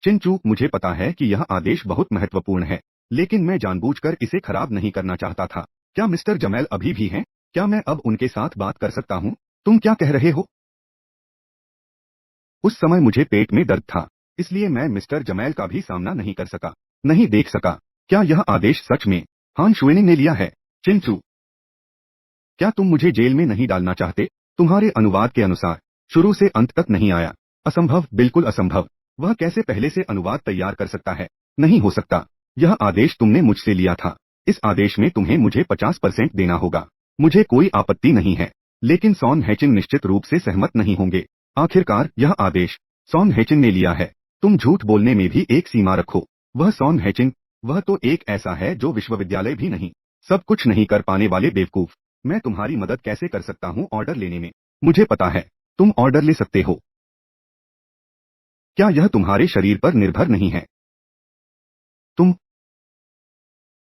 चिंचू, मुझे पता है कि यह आदेश बहुत महत्वपूर्ण है, लेकिन मैं जानबूझकर इसे खराब नहीं करना चाहता था। क्या मिस्टर जमैल अभी भी हैं? क्या मैं अब उनके साथ बात कर सकता हूँ? तुम क्या कह रहे हो? उस समय मुझे पेट में दर्द था, इसलिए मैं मिस्टर जमैल का भी सामना नहीं कर सका, नहीं देख सका। क्या यह आदेश सच में हान शुएनिंग ने लिया है? चिंचू, क्या तुम मुझे जेल में नहीं डालना चाहते? तुम्हारे अनुवाद के अनुसार शुरू से अंत तक नहीं आया। असंभव, बिल्कुल असंभव। वह कैसे पहले से अनुवाद तैयार कर सकता है? नहीं हो सकता। यह आदेश तुमने मुझसे लिया था। इस आदेश में तुम्हें मुझे 50% देना होगा। मुझे कोई आपत्ति नहीं है, लेकिन सॉन हैचिन निश्चित रूप से सहमत नहीं होंगे। आखिरकार यह आदेश सॉन हैचिन ने लिया है। तुम झूठ बोलने में भी एक सीमा रखो। वह सॉन हैचिन, वह तो एक ऐसा है जो विश्वविद्यालय भी नहीं, सब कुछ नहीं कर पाने वाले बेवकूफ। मैं तुम्हारी मदद कैसे कर सकता हूँ ऑर्डर लेने में? मुझे पता है, तुम ऑर्डर ले सकते हो। क्या यह तुम्हारे शरीर पर निर्भर नहीं है? तुम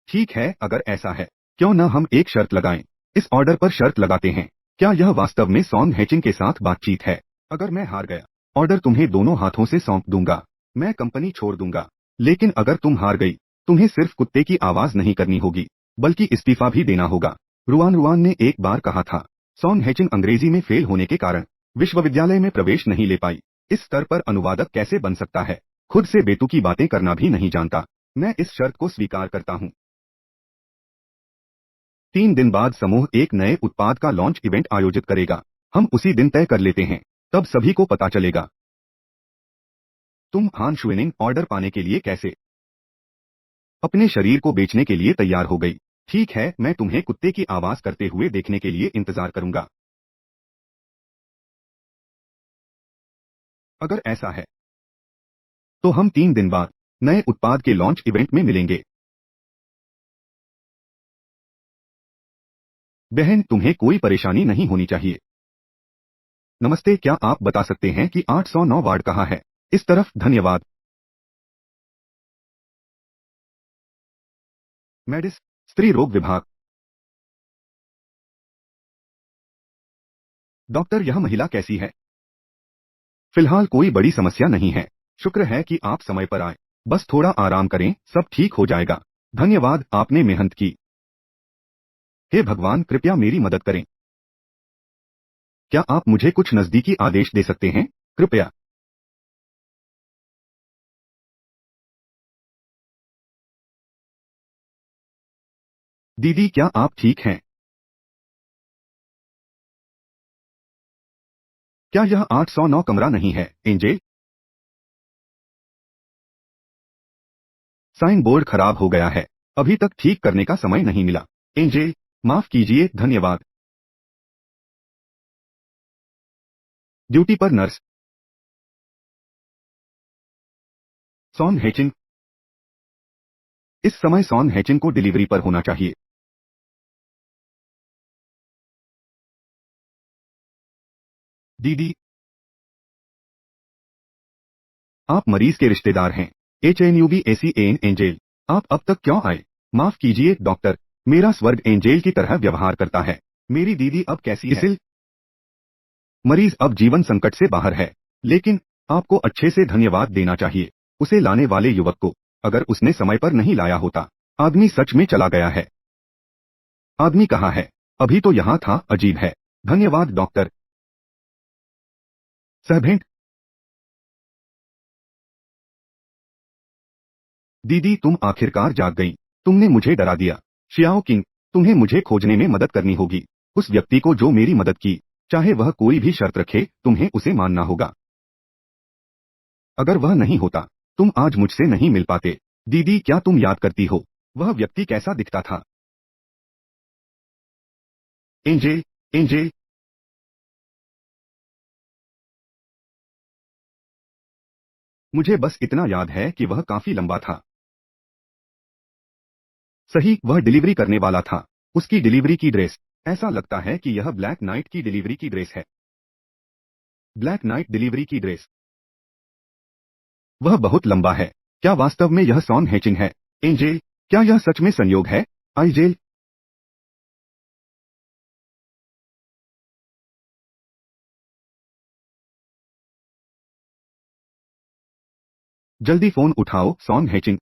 ठीक है, अगर ऐसा है, क्यों न हम एक शर्त लगाएं। इस ऑर्डर पर शर्त लगाते हैं। क्या यह वास्तव में सॉन हैचिंग के साथ बातचीत है? अगर मैं हार गया, ऑर्डर तुम्हें दोनों हाथों से सौंप दूंगा। मैं कंपनी छोड़ दूंगा। लेकिन अगर तुम हार गई, तुम्हें सिर्फ कुत्ते की आवाज नहीं करनी होगी, बल्कि इस्तीफा भी देना होगा। रुआन रुआन ने एक बार कहा था, सॉन हैचिंग अंग्रेजी में फेल होने के कारण विश्वविद्यालय में प्रवेश नहीं ले पाई। इस स्तर पर अनुवादक कैसे बन सकता है? खुद से बेतुकी बातें करना भी नहीं जानता। मैं इस शर्त को स्वीकार करता हूँ। 3 दिन बाद समूह एक नए उत्पाद का लॉन्च इवेंट आयोजित करेगा। हम उसी दिन तय कर लेते हैं। तब सभी को पता चलेगा। तुम हान शुएनिंग ऑर्डर पाने के लिए कैसे अपने शरीर को बेचने के लिए तैयार हो गई? ठीक है, मैं तुम्हें कुत्ते की आवाज करते हुए देखने के लिए इंतजार करूंगा। अगर ऐसा है, तो हम 3 दिन बाद नए उत्पाद के लॉन्च इवेंट में मिलेंगे। बहन, तुम्हें कोई परेशानी नहीं होनी चाहिए। नमस्ते, क्या आप बता सकते हैं कि 809 वार्ड कहाँ है? इस तरफ, धन्यवाद। मेडिस, स्त्री रोग विभाग। डॉक्टर, यह महिला कैसी है? फिलहाल कोई बड़ी समस्या नहीं है। शुक्र है कि आप समय पर आए। बस थोड़ा आराम करें, सब ठीक हो जाएगा। धन्यवाद, आपने मेहनत की। हे भगवान, कृपया मेरी मदद करें। क्या आप मुझे कुछ नजदीकी आदेश दे सकते हैं? कृपया। दीदी, क्या आप ठीक हैं? क्या यह 809 कमरा नहीं है, एंजेल? साइन बोर्ड खराब हो गया है। अभी तक ठीक करने का समय नहीं मिला। एंजेल, माफ कीजिए, धन्यवाद। ड्यूटी पर नर्स। सॉन हेचिन। इस समय सॉन हेचिन को डिलीवरी पर होना चाहिए। दीदी, आप मरीज के रिश्तेदार हैं। HNUBACAN एंजेल, आप अब तक क्यों आए? माफ कीजिए डॉक्टर, मेरा स्वर्ग एंजेल की तरह व्यवहार करता है। मेरी दीदी अब कैसी है? इसिल, मरीज अब जीवन संकट से बाहर है। लेकिन आपको अच्छे से धन्यवाद देना चाहिए उसे लाने वाले युवक को। अगर उसने समय पर नहीं लाया होता, आदमी सच में चला गया है। आदमी कहाँ है? अभी तो यहाँ था, अजीब है। धन्यवाद डॉक्टर। सहभेंट। दीदी, तुम आखिरकार जाग गई। तुमने मुझे डरा दिया। शियाओ किंग, तुम्हें मुझे खोजने में मदद करनी होगी। उस व्यक्ति को जो मेरी मदद की, चाहे वह कोई भी शर्त रखे, तुम्हें उसे मानना होगा। अगर वह नहीं होता, तुम आज मुझसे नहीं मिल पाते। दीदी, क्या तुम याद करती हो वह व्यक्ति कैसा दिखता था? एंजेल, एंजेल, मुझे बस इतना याद है कि वह काफी लंबा था। सही, वह डिलीवरी करने वाला था। उसकी डिलीवरी की ड्रेस, ऐसा लगता है कि यह ब्लैक नाइट की डिलीवरी की ड्रेस है। ब्लैक नाइट डिलीवरी की ड्रेस। वह बहुत लंबा है। क्या वास्तव में यह सॉन हेचिंग है? एंजेल, क्या यह सच में संयोग है? आइजेल, जल्दी फोन उठाओ, सॉन हेचिंग।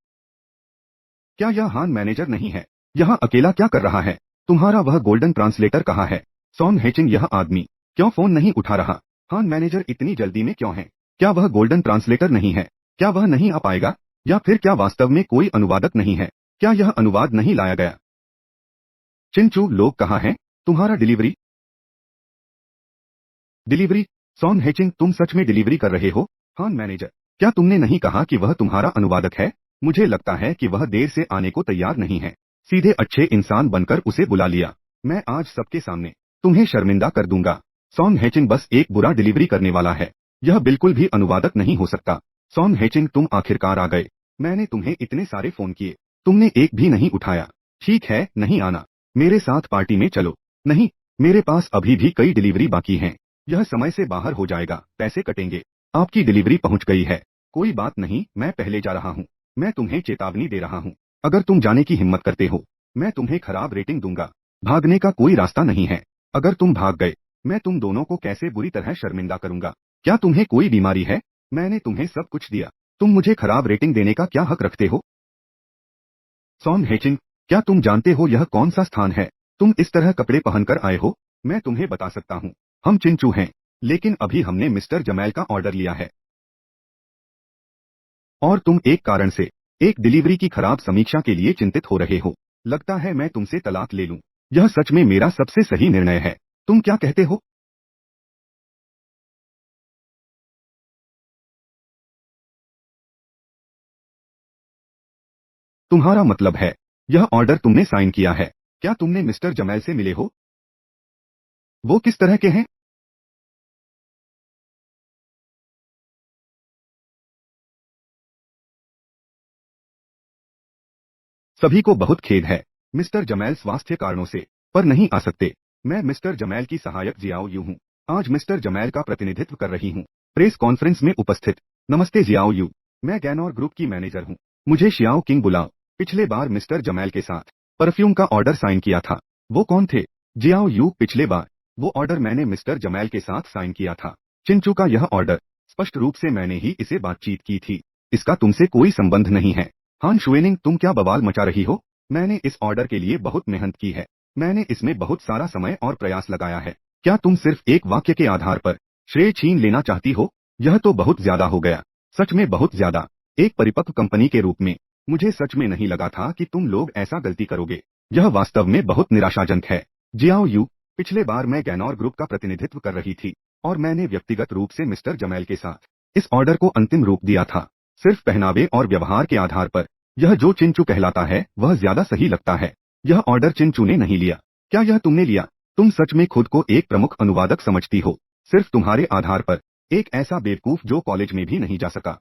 क्या यह हान मैनेजर नहीं है? यहाँ अकेला क्या कर रहा है? तुम्हारा वह गोल्डन ट्रांसलेटर कहाँ है? सॉन हेचिंग, यह आदमी क्यों फोन नहीं उठा रहा? हान मैनेजर इतनी जल्दी में क्यों है? क्या वह गोल्डन ट्रांसलेटर नहीं है? क्या वह नहीं आ पाएगा? या फिर क्या वास्तव में कोई अनुवादक नहीं है? क्या यह अनुवाद नहीं लाया गया? चिंचू, लोग कहाँ हैं? तुम्हारा डिलीवरी। डिलीवरी? सॉन हेचिंग, तुम सच में डिलीवरी कर रहे हो? हान मैनेजर, क्या तुमने नहीं कहा कि वह तुम्हारा अनुवादक है? मुझे लगता है कि वह देर से आने को तैयार नहीं है। सीधे अच्छे इंसान बनकर उसे बुला लिया। मैं आज सबके सामने तुम्हें शर्मिंदा कर दूंगा। सॉन हेचिंग बस एक बुरा डिलीवरी करने वाला है। यह बिल्कुल भी अनुवादक नहीं हो सकता। सॉन हेचिंग, तुम आखिरकार आ गए। मैंने तुम्हें इतने सारे फोन किए, तुमने एक भी नहीं उठाया। ठीक है, नहीं आना। मेरे साथ पार्टी में चलो। नहीं, मेरे पास अभी भी कई डिलीवरी बाकी हैं। यह समय से बाहर हो जाएगा, पैसे कटेंगे। आपकी डिलीवरी पहुंच गई है। कोई बात नहीं, मैं पहले जा रहा हूँ। मैं तुम्हें चेतावनी दे रहा हूँ। अगर तुम जाने की हिम्मत करते हो, मैं तुम्हें खराब रेटिंग दूंगा। भागने का कोई रास्ता नहीं है। अगर तुम भाग गए, मैं तुम दोनों को कैसे बुरी तरह शर्मिंदा करूंगा। क्या तुम्हें कोई बीमारी है? मैंने तुम्हें सब कुछ दिया। तुम मुझे खराब रेटिंग देने का क्या हक रखते हो? सॉन हेचिंग, क्या तुम जानते हो यह कौन सा स्थान है? तुम इस तरह कपड़े पहनकर आए हो? मैं तुम्हें बता सकता हूँ, हम चिंचू हैं। लेकिन अभी हमने मिस्टर जमैल का ऑर्डर लिया है। और तुम एक कारण से, एक डिलीवरी की खराब समीक्षा के लिए चिंतित हो रहे हो। लगता है मैं तुमसे तलाक ले लूं। यह सच में मेरा सबसे सही निर्णय है। तुम क्या कहते हो? तुम्हारा मतलब है, यह ऑर्डर तुमने साइन किया है? क्या तुमने मिस्टर जमैल से मिले हो? वो किस तरह के हैं? सभी को बहुत खेद है। मिस्टर जमैल स्वास्थ्य कारणों से पर नहीं आ सकते। मैं मिस्टर जमैल की सहायक जियाओ यू हूँ। आज मिस्टर जमैल का प्रतिनिधित्व कर रही हूँ प्रेस कॉन्फ्रेंस में उपस्थित। नमस्ते जियाओ यू, मैं गैनोर ग्रुप की मैनेजर हूँ। मुझे शियाओ किंग बुलाओ। पिछले बार मिस्टर जमैल के साथ परफ्यूम का ऑर्डर साइन किया था। वो कौन थे? जियाओ यू, पिछले बार वो ऑर्डर मैंने मिस्टर जमैल के साथ साइन किया था। चिंचू का यह ऑर्डर, स्पष्ट रूप से मैंने ही इसे बातचीत की थी। इसका तुमसे कोई संबंध नहीं है। हान शुएनिंग, तुम क्या बवाल मचा रही हो? मैंने इस ऑर्डर के लिए बहुत मेहनत की है। मैंने इसमें बहुत सारा समय और प्रयास लगाया है। क्या तुम सिर्फ एक वाक्य के आधार पर श्रेय छीन लेना चाहती हो? यह तो बहुत ज्यादा हो गया। सच में बहुत ज्यादा। एक परिपक्व कंपनी के रूप में मुझे सच में नहीं लगा था कि तुम लोग ऐसा गलती करोगे। यह वास्तव में बहुत निराशाजनक है। जियाओ यू, पिछले बार मैं गैनोर ग्रुप का प्रतिनिधित्व कर रही थी और मैंने व्यक्तिगत रूप से मिस्टर जमैल के साथ इस ऑर्डर को अंतिम रूप दिया था। सिर्फ पहनावे और व्यवहार के आधार पर यह जो चिंचू कहलाता है वह ज्यादा सही लगता है। यह ऑर्डर चिंचू ने नहीं लिया। क्या यह तुमने लिया? तुम सच में खुद को एक प्रमुख अनुवादक समझती हो, सिर्फ तुम्हारे आधार पर। एक ऐसा बेवकूफ जो कॉलेज में भी नहीं जा सका।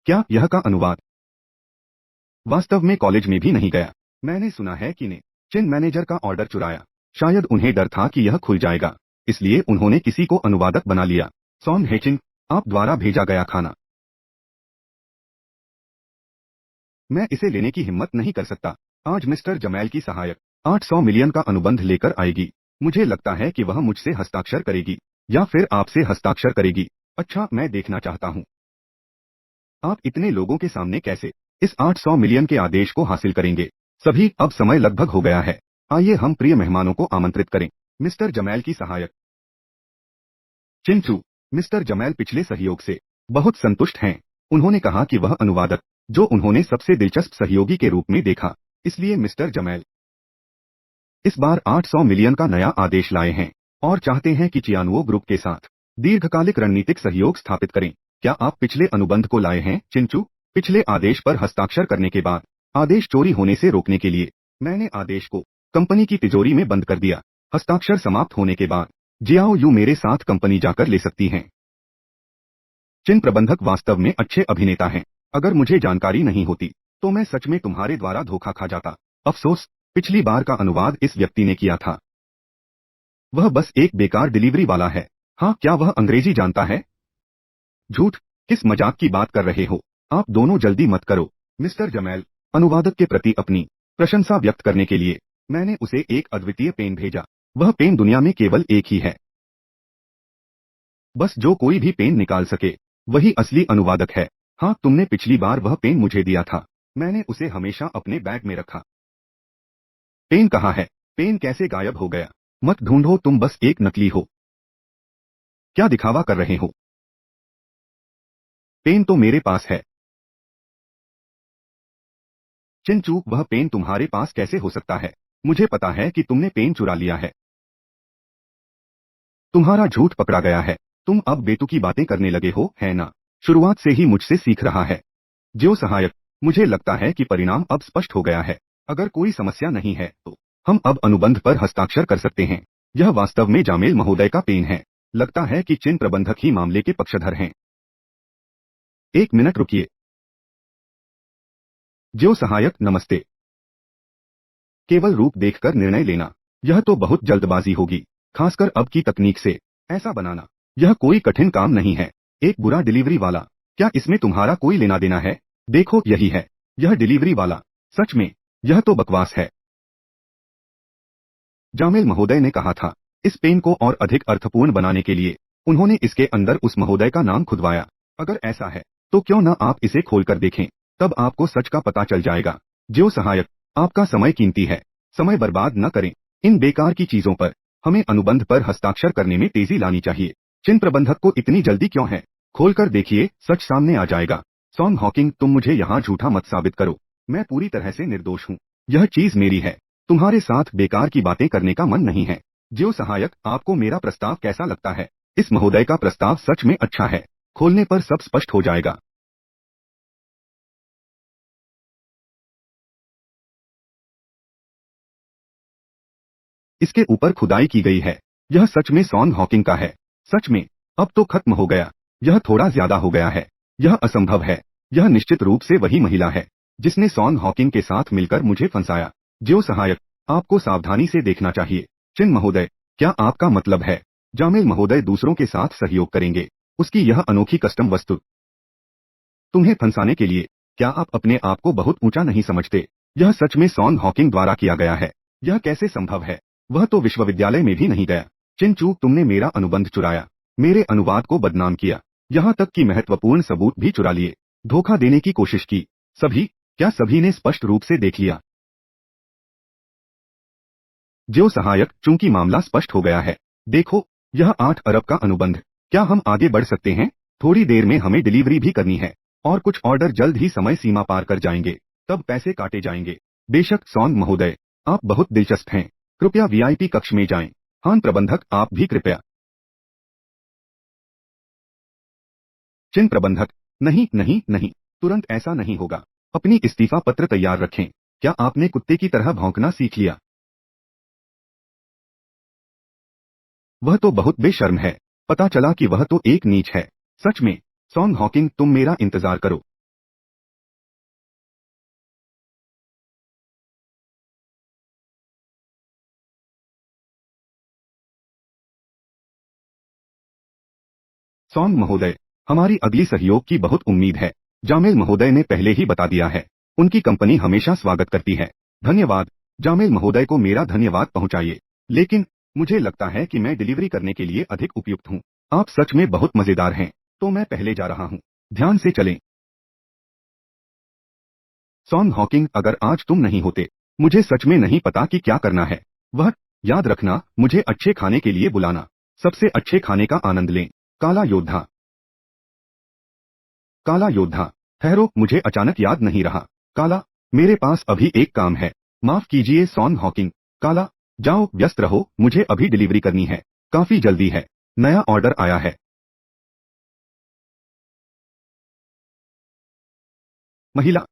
क्या यह का अनुवाद वास्तव में कॉलेज में भी नहीं गया? मैंने सुना है कि ने चिन मैनेजर का ऑर्डर चुराया। शायद उन्हें डर था कि यह खुल जाएगा, इसलिए उन्होंने किसी को अनुवादक बना लिया। सॉन्ग हेचिंग, आप द्वारा भेजा गया खाना। मैं इसे लेने की हिम्मत नहीं कर सकता। आज मिस्टर जमैल की सहायक 800 मिलियन का अनुबंध लेकर आएगी। मुझे लगता है कि वह मुझसे हस्ताक्षर करेगी या फिर आपसे हस्ताक्षर करेगी। अच्छा, मैं देखना चाहता हूँ आप इतने लोगों के सामने कैसे इस 800 मिलियन के आदेश को हासिल करेंगे। सभी, अब समय लगभग हो गया है। आइए हम प्रिय मेहमानों को आमंत्रित करें। मिस्टर जमैल की सहायक चिंचू। मिस्टर जमैल पिछले सहयोग से बहुत संतुष्ट हैं। उन्होंने कहा कि वह अनुवादक जो उन्होंने सबसे दिलचस्प सहयोगी के रूप में देखा, इसलिए मिस्टर जमैल इस बार 800 मिलियन का नया आदेश लाए हैं और चाहते हैं कि चियानुओ ग्रुप के साथ दीर्घकालिक रणनीतिक सहयोग स्थापित करें। क्या आप पिछले अनुबंध को लाए हैं, चिंचू? पिछले आदेश पर हस्ताक्षर करने के बाद आदेश चोरी होने से रोकने के लिए मैंने आदेश को कंपनी की तिजोरी में बंद कर दिया। हस्ताक्षर समाप्त होने के बाद जियाओ यू मेरे साथ कंपनी जाकर ले सकती हैं। चिन प्रबंधक वास्तव में अच्छे अभिनेता हैं। अगर मुझे जानकारी नहीं होती तो मैं सच में तुम्हारे द्वारा धोखा खा जाता। अफसोस, पिछली बार का अनुवाद इस व्यक्ति ने किया था। वह बस एक बेकार डिलीवरी वाला है। हाँ, क्या वह अंग्रेजी जानता है? झूठ। किस मजाक की बात कर रहे हो? आप दोनों जल्दी मत करो। मिस्टर जमैल, अनुवादक के प्रति अपनी प्रशंसा व्यक्त करने के लिए मैंने उसे एक अद्वितीय पेन भेजा। वह पेन दुनिया में केवल एक ही है। बस जो कोई भी पेन निकाल सके वही असली अनुवादक है। हाँ, तुमने पिछली बार वह पेन मुझे दिया था। मैंने उसे हमेशा अपने बैग में रखा। पेन कहाँ है? पेन कैसे गायब हो गया? मत ढूंढो, तुम बस एक नकली हो। क्या दिखावा कर रहे हो? पेन तो मेरे पास है। चिंचू, वह पेन तुम्हारे पास कैसे हो सकता है? मुझे पता है कि तुमने पेन चुरा लिया है। तुम्हारा झूठ पकड़ा गया है। तुम अब बेतुकी बातें करने लगे हो, है ना? शुरुआत से ही मुझसे सीख रहा है। जो सहायक, मुझे लगता है कि परिणाम अब स्पष्ट हो गया है। अगर कोई समस्या नहीं है तो हम अब अनुबंध पर हस्ताक्षर कर सकते हैं। यह वास्तव में जामेल महोदय का पेन है। लगता है कि चिन प्रबंधक ही मामले के पक्षधर हैं। एक मिनट रुकिए। जो सहायक, नमस्ते। केवल रूप देखकर निर्णय लेना, यह तो बहुत जल्दबाजी होगी, खासकर अब की तकनीक से। ऐसा बनाना, यह कोई कठिन काम नहीं है। एक बुरा डिलीवरी वाला, क्या इसमें तुम्हारा कोई लेना देना है? देखो, यही है, यह डिलीवरी वाला। सच में, यह तो बकवास है। जामेल महोदय ने कहा था, इस पेन को और अधिक अर्थपूर्ण बनाने के लिए उन्होंने इसके अंदर उस महोदय का नाम खुदवाया। अगर ऐसा है तो क्यों न आप इसे खोलकर देखें, तब आपको सच का पता चल जाएगा। जो सहायक, आपका समय कीमती है। समय बर्बाद न करें इन बेकार की चीजों पर। हमें अनुबंध पर हस्ताक्षर करने में तेजी लानी चाहिए। चिन प्रबंधक को इतनी जल्दी क्यों है? खोलकर देखिए, सच सामने आ जाएगा। सॉन्ग हॉकिंग, तुम मुझे यहाँ झूठा मत साबित करो। मैं पूरी तरह से निर्दोष हूँ। यह चीज मेरी है। तुम्हारे साथ बेकार की बातें करने का मन नहीं है। जो सहायक, आपको मेरा प्रस्ताव कैसा लगता है? इस महोदय का प्रस्ताव सच में अच्छा है। खोलने पर सब स्पष्ट हो जाएगा। इसके ऊपर खुदाई की गई है। यह सच में सॉन्ग हॉकिंग का है। सच में, अब तो खत्म हो गया। यह थोड़ा ज्यादा हो गया है। यह असंभव है। यह निश्चित रूप से वही महिला है जिसने सॉन्ग हॉकिंग के साथ मिलकर मुझे फंसाया। जो सहायक, आपको सावधानी से देखना चाहिए। चिन महोदय, क्या आपका मतलब है जामेल महोदय दूसरों के साथ सहयोग करेंगे? उसकी यह अनोखी कस्टम वस्तु तुम्हें फंसाने के लिए। क्या आप अपने आप को बहुत ऊंचा नहीं समझते? यह सच में सॉन्ग हॉकिंग द्वारा किया गया है। यह कैसे संभव है? वह तो विश्वविद्यालय में भी नहीं गया। चिंचू, तुमने मेरा अनुबंध चुराया, मेरे अनुवाद को बदनाम किया, यहाँ तक कि महत्वपूर्ण सबूत भी चुरा लिए, धोखा देने की कोशिश की। सभी? क्या सभी ने स्पष्ट रूप से देख लिया? जो सहायक, चूंकि मामला स्पष्ट हो गया है। देखो, यह 8 अरब का अनुबंध। क्या हम आगे बढ़ सकते हैं? थोड़ी देर में हमें डिलीवरी भी करनी है और कुछ ऑर्डर जल्द ही समय सीमा पार कर जाएंगे, तब पैसे काटे जाएंगे। बेशक सॉन्ग महोदय, आप बहुत दिलचस्प हैं। कृपया वीआईपी कक्ष में जाएं। हां प्रबंधक, आप भी कृपया। चिन्ह प्रबंधक, नहीं नहीं नहीं, तुरंत ऐसा नहीं होगा। अपनी इस्तीफा पत्र तैयार रखें। क्या आपने कुत्ते की तरह भौंकना सीख लिया? वह तो बहुत बेशर्म है। पता चला कि वह तो एक नीच है। सच में। सॉन्ग हॉकिंग, तुम मेरा इंतजार करो। सॉन्ग महोदय, हमारी अगली सहयोग की बहुत उम्मीद है। जामेल महोदय ने पहले ही बता दिया है। उनकी कंपनी हमेशा स्वागत करती है। धन्यवाद। जामेल महोदय को मेरा धन्यवाद पहुंचाइए। लेकिन मुझे लगता है कि मैं डिलीवरी करने के लिए अधिक उपयुक्त हूं। आप सच में बहुत मजेदार हैं। तो मैं पहले जा रहा हूं। ध्यान से चलें। सॉन्ग हॉकिंग, अगर आज तुम नहीं होते, मुझे सच में नहीं पता कि क्या करना है। वह, याद रखना, मुझे अच्छे खाने के लिए बुलाना। सबसे अच्छे खाने का आनंद लें। काला योद्धा। काला योद्धा। ठहरो, मुझे अचानक याद नहीं रहा। काला, मेरे पास अभी एक काम है। माफ कीजिए सॉन्ग हॉकिंग। काला, जाओ व्यस्त रहो, मुझे अभी डिलीवरी करनी है। काफी जल्दी है। नया ऑर्डर आया है। महिला।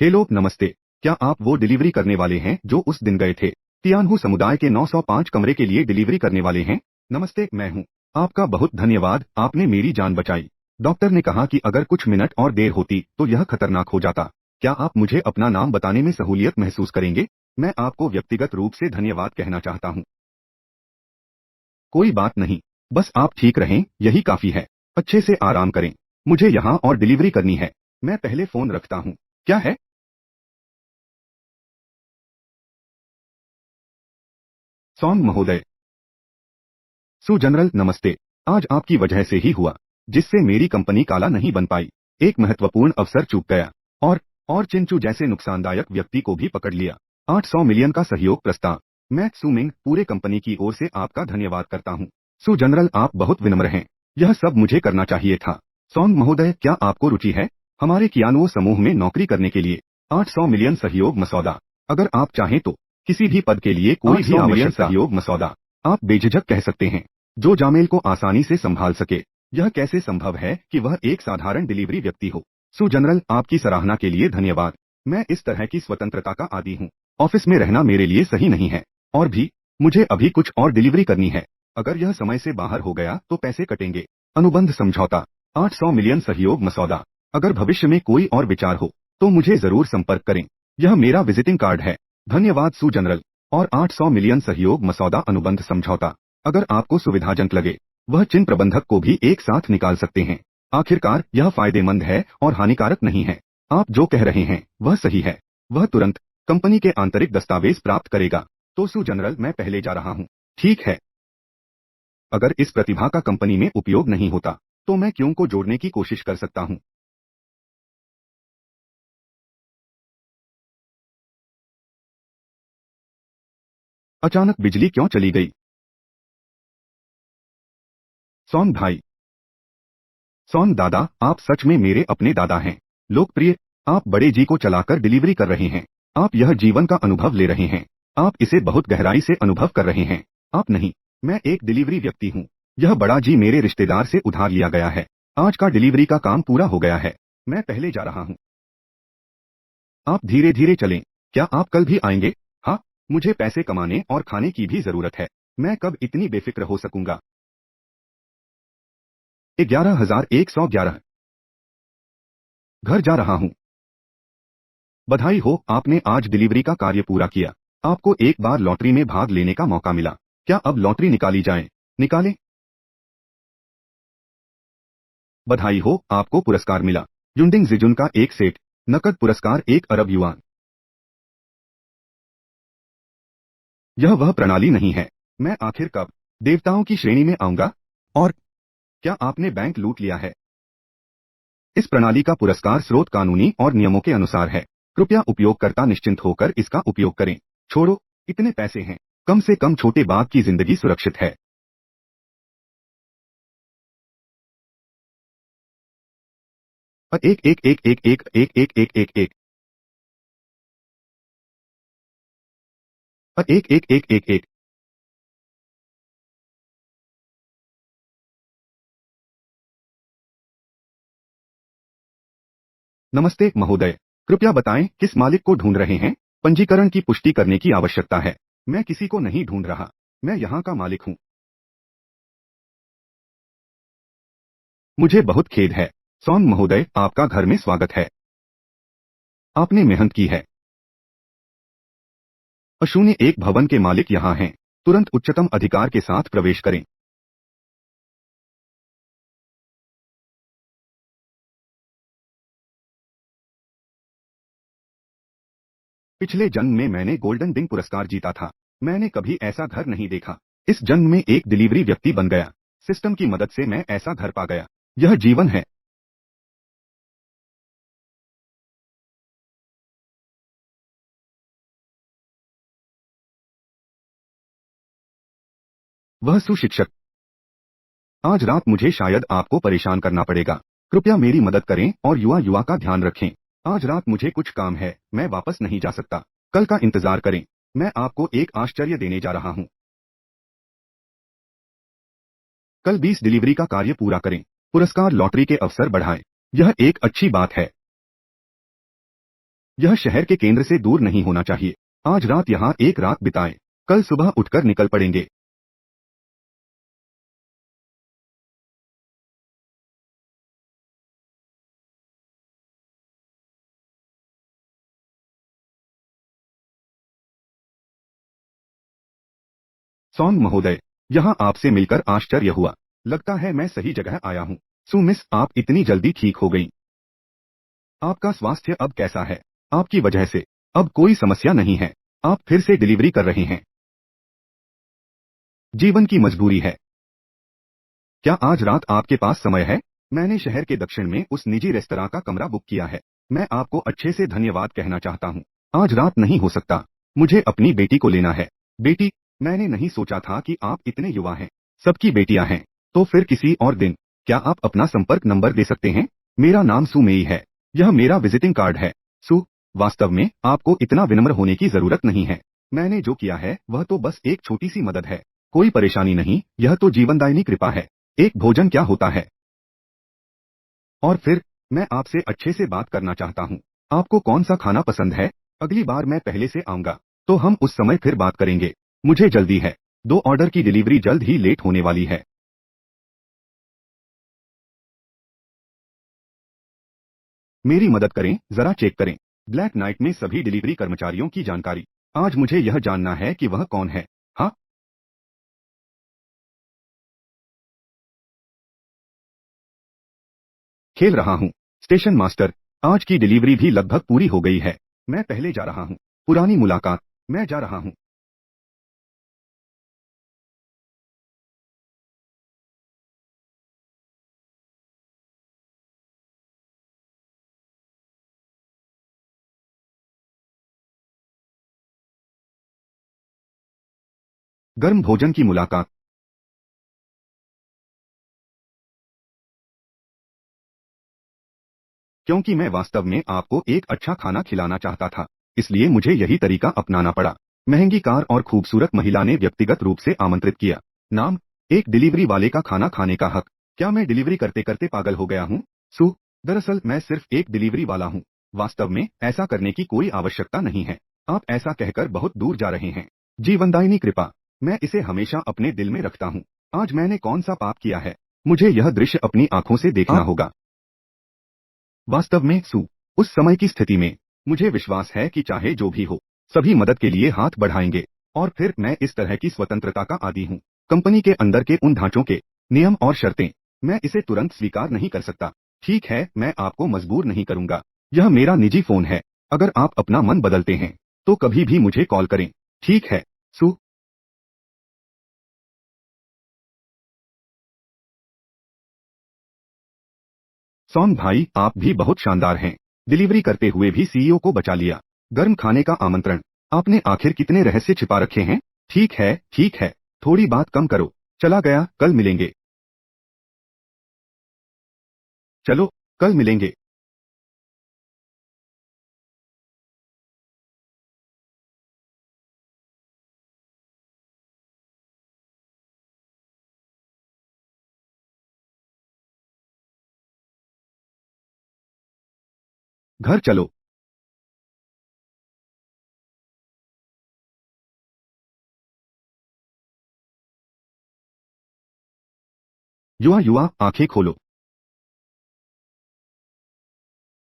हेलो, नमस्ते। क्या आप वो डिलीवरी करने वाले हैं जो उस दिन गए थे? तियानहू समुदाय के 905 कमरे के लिए डिलीवरी करने वाले हैं? नमस्ते, मैं हूँ। आपका बहुत धन्यवाद, आपने मेरी जान बचाई। डॉक्टर ने कहा कि अगर कुछ मिनट और देर होती तो यह खतरनाक हो जाता। क्या आप मुझे अपना नाम बताने में सहूलियत महसूस करेंगे? मैं आपको व्यक्तिगत रूप से धन्यवाद कहना चाहता हूँ। कोई बात नहीं। बस आप ठीक रहें, यही काफी है। अच्छे से आराम करें। मुझे यहाँ और डिलीवरी करनी है। मैं पहले फोन रखता हूँ। क्या है? सॉन्ग महोदय। सु जनरल, नमस्ते। आज आपकी वजह से ही हुआ, जिससे मेरी कंपनी काला नहीं बन पाई। एक महत्वपूर्ण अवसर चूक गया। और और चिंचू जैसे नुकसानदायक व्यक्ति को भी पकड़ लिया। 800 मिलियन का सहयोग प्रस्ताव। मैं सुमिंग, पूरे कंपनी की ओर से आपका धन्यवाद करता हूँ। सु जनरल, आप बहुत विनम्र हैं। यह सब मुझे करना चाहिए था। सॉन्ग महोदय, क्या आपको रुचि है हमारे कियानुओ समूह में नौकरी करने के लिए? 800 मिलियन सहयोग मसौदा। अगर आप चाहें तो किसी भी पद के लिए कोई भी आवश्यक सहयोग मसौदा आप बेझिझक कह सकते हैं, जो जामेल को आसानी से संभाल सके। यह कैसे संभव है कि वह एक साधारण डिलीवरी व्यक्ति हो? सु जनरल, आपकी सराहना के लिए धन्यवाद। मैं इस तरह की स्वतंत्रता का आदी हूँ। ऑफिस में रहना मेरे लिए सही नहीं है। और भी, मुझे अभी कुछ और डिलीवरी करनी है। अगर यह समय से बाहर हो गया तो पैसे कटेंगे। अनुबंध समझौता। 800 मिलियन सहयोग मसौदा। अगर भविष्य में कोई और विचार हो तो मुझे जरूर संपर्क करें। यह मेरा विजिटिंग कार्ड है। धन्यवाद सु जनरल। और 800 मिलियन सहयोग मसौदा अनुबंध समझौता। अगर आपको सुविधाजनक लगे, वह चिन्ह प्रबंधक को भी एक साथ निकाल सकते हैं। आखिरकार यह फायदेमंद है और हानिकारक नहीं है। आप जो कह रहे हैं वह सही है। वह तुरंत कंपनी के आंतरिक दस्तावेज प्राप्त करेगा। तो सु जनरल, मैं पहले जा रहा हूँ। ठीक है। अगर इस प्रतिभा का कंपनी में उपयोग नहीं होता तो मैं क्यों को जोड़ने की कोशिश कर सकता हूँ। अचानक बिजली क्यों चली गई? सौन भाई। सौन दादा, आप सच में मेरे अपने दादा हैं। लोकप्रिय। आप बड़े जी को चलाकर डिलीवरी कर रहे हैं। आप यह जीवन का अनुभव ले रहे हैं। आप इसे बहुत गहराई से अनुभव कर रहे हैं। आप नहीं। मैं एक डिलीवरी व्यक्ति हूँ। यह बड़ा जी मेरे रिश्तेदार से उधार लिया गया है। आज का डिलीवरी का काम पूरा हो गया है। मैं पहले जा रहा हूँ। आप धीरे धीरे चलें। क्या आप कल भी आएंगे? हाँ। मुझे पैसे कमाने और खाने की भी जरूरत है। मैं कब इतनी बेफिक्र हो सकूंगा? 11,111। घर जा रहा हूँ। बधाई हो, आपने आज डिलीवरी का कार्य पूरा किया। आपको एक बार लॉटरी में भाग लेने का मौका मिला। क्या अब लॉटरी निकाली जाए? निकालें। बधाई हो, आपको पुरस्कार मिला। युंडिंग जिजुन का एक सेट। नकद पुरस्कार 1 अरब युआन। यह वह प्रणाली नहीं है। मैं आखिर कब देवताओं की श्रेणी में आऊंगा। और क्या आपने बैंक लूट लिया है? इस प्रणाली का पुरस्कार स्रोत कानूनी और नियमों के अनुसार है। कृपया उपयोगकर्ता निश्चिंत होकर इसका उपयोग करें। छोड़ो, इतने पैसे हैं। कम से कम छोटे बाघ की जिंदगी सुरक्षित है। एक एक एक एक एक एक एक एक एक एक एक एक एक एक एक। नमस्ते महोदय, कृपया बताएं किस मालिक को ढूंढ रहे हैं? पंजीकरण की पुष्टि करने की आवश्यकता है। मैं किसी को नहीं ढूंढ रहा। मैं यहाँ का मालिक हूँ। मुझे बहुत खेद है। सॉन्ग महोदय, आपका घर में स्वागत है। आपने मेहनत की है। अशून्य एक भवन के मालिक यहाँ हैं। तुरंत उच्चतम अधिकार के साथ प्रवेश करें। पिछले जन्म में मैंने गोल्डन डिंग पुरस्कार जीता था। मैंने कभी ऐसा घर नहीं देखा। इस जन्म में एक डिलीवरी व्यक्ति बन गया। सिस्टम की मदद से मैं ऐसा घर पा गया। यह जीवन है। वह सुशिक्षक। आज रात मुझे शायद आपको परेशान करना पड़ेगा। कृपया मेरी मदद करें और युवा युवा का ध्यान रखें। आज रात मुझे कुछ काम है, मैं वापस नहीं जा सकता। कल का इंतजार करें। मैं आपको एक आश्चर्य देने जा रहा हूं। कल 20 डिलीवरी का कार्य पूरा करें। पुरस्कार लॉटरी के अवसर बढ़ाएं। यह एक अच्छी बात है। यह शहर के केंद्र से दूर नहीं होना चाहिए। आज रात यहाँ एक रात बिताएं। कल सुबह उठकर निकल पड़ेंगे। सॉन्ग महोदय, यहाँ आपसे मिलकर आश्चर्य हुआ। लगता है मैं सही जगह आया हूँ। मिस, आप इतनी जल्दी ठीक हो गई। आपका स्वास्थ्य अब कैसा है? आपकी वजह से अब कोई समस्या नहीं है। आप फिर से डिलीवरी कर रहे हैं। जीवन की मजबूरी है। क्या आज रात आपके पास समय है? मैंने शहर के दक्षिण में उस निजी रेस्तरां का कमरा बुक किया है। मैं आपको अच्छे से धन्यवाद कहना चाहता हूँ। आज रात नहीं हो सकता। मुझे अपनी बेटी को लेना है। बेटी? मैंने नहीं सोचा था कि आप इतने युवा हैं। सबकी बेटियां हैं। तो फिर किसी और दिन। क्या आप अपना संपर्क नंबर दे सकते हैं? मेरा नाम सु मेई है। यह मेरा विजिटिंग कार्ड है। सु, वास्तव में आपको इतना विनम्र होने की जरूरत नहीं है। मैंने जो किया है वह तो बस एक छोटी सी मदद है। कोई परेशानी नहीं, यह तो जीवनदायिनी कृपा है। एक भोजन क्या होता है? और फिर मैं आपसे अच्छे से बात करना चाहता हूँ। आपको कौन सा खाना पसंद है? अगली बार मैं पहले से आऊंगा, तो हम उस समय फिर बात करेंगे। मुझे जल्दी है। 2 ऑर्डर की डिलीवरी जल्द ही लेट होने वाली है। मेरी मदद करें, जरा चेक करें। ब्लैक नाइट में सभी डिलीवरी कर्मचारियों की जानकारी। आज मुझे यह जानना है कि वह कौन है। हाँ, खेल रहा हूँ। स्टेशन मास्टर, आज की डिलीवरी भी लगभग पूरी हो गई है। मैं पहले जा रहा हूँ। पुरानी मुलाकात। मैं जा रहा हूँ। गर्म भोजन की मुलाकात। क्योंकि मैं वास्तव में आपको एक अच्छा खाना खिलाना चाहता था, इसलिए मुझे यही तरीका अपनाना पड़ा। महंगी कार और खूबसूरत महिला ने व्यक्तिगत रूप से आमंत्रित किया। नाम? एक डिलीवरी वाले का खाना खाने का हक। क्या मैं डिलीवरी करते करते पागल हो गया हूँ? सु, दरअसल मैं सिर्फ एक डिलीवरी वाला हूँ। वास्तव में ऐसा करने की कोई आवश्यकता नहीं है। आप ऐसा कहकर बहुत दूर जा रहे हैं। जीवनदायिनी कृपा। मैं इसे हमेशा अपने दिल में रखता हूँ। आज मैंने कौन सा पाप किया है? मुझे यह दृश्य अपनी आंखों से देखना होगा। वास्तव में सु, उस समय की स्थिति में मुझे विश्वास है कि चाहे जो भी हो, सभी मदद के लिए हाथ बढ़ाएंगे। और फिर मैं इस तरह की स्वतंत्रता का आदी हूँ। कंपनी के अंदर के उन ढांचों के नियम और शर्तें, मैं इसे तुरंत स्वीकार नहीं कर सकता। ठीक है, मैं आपको मजबूर नहीं करूंगा। यह मेरा निजी फोन है। अगर आप अपना मन बदलते हैं तो कभी भी मुझे कॉल करें। ठीक है, सु। सॉन भाई आप भी बहुत शानदार हैं। डिलीवरी करते हुए भी सीईओ को बचा लिया। गर्म खाने का आमंत्रण। आपने आखिर कितने रहस्य छिपा रखे हैं। ठीक है ठीक है, थोड़ी बात कम करो। चला गया, कल मिलेंगे। चलो, कल मिलेंगे। घर चलो। युवा युवा आंखें खोलो।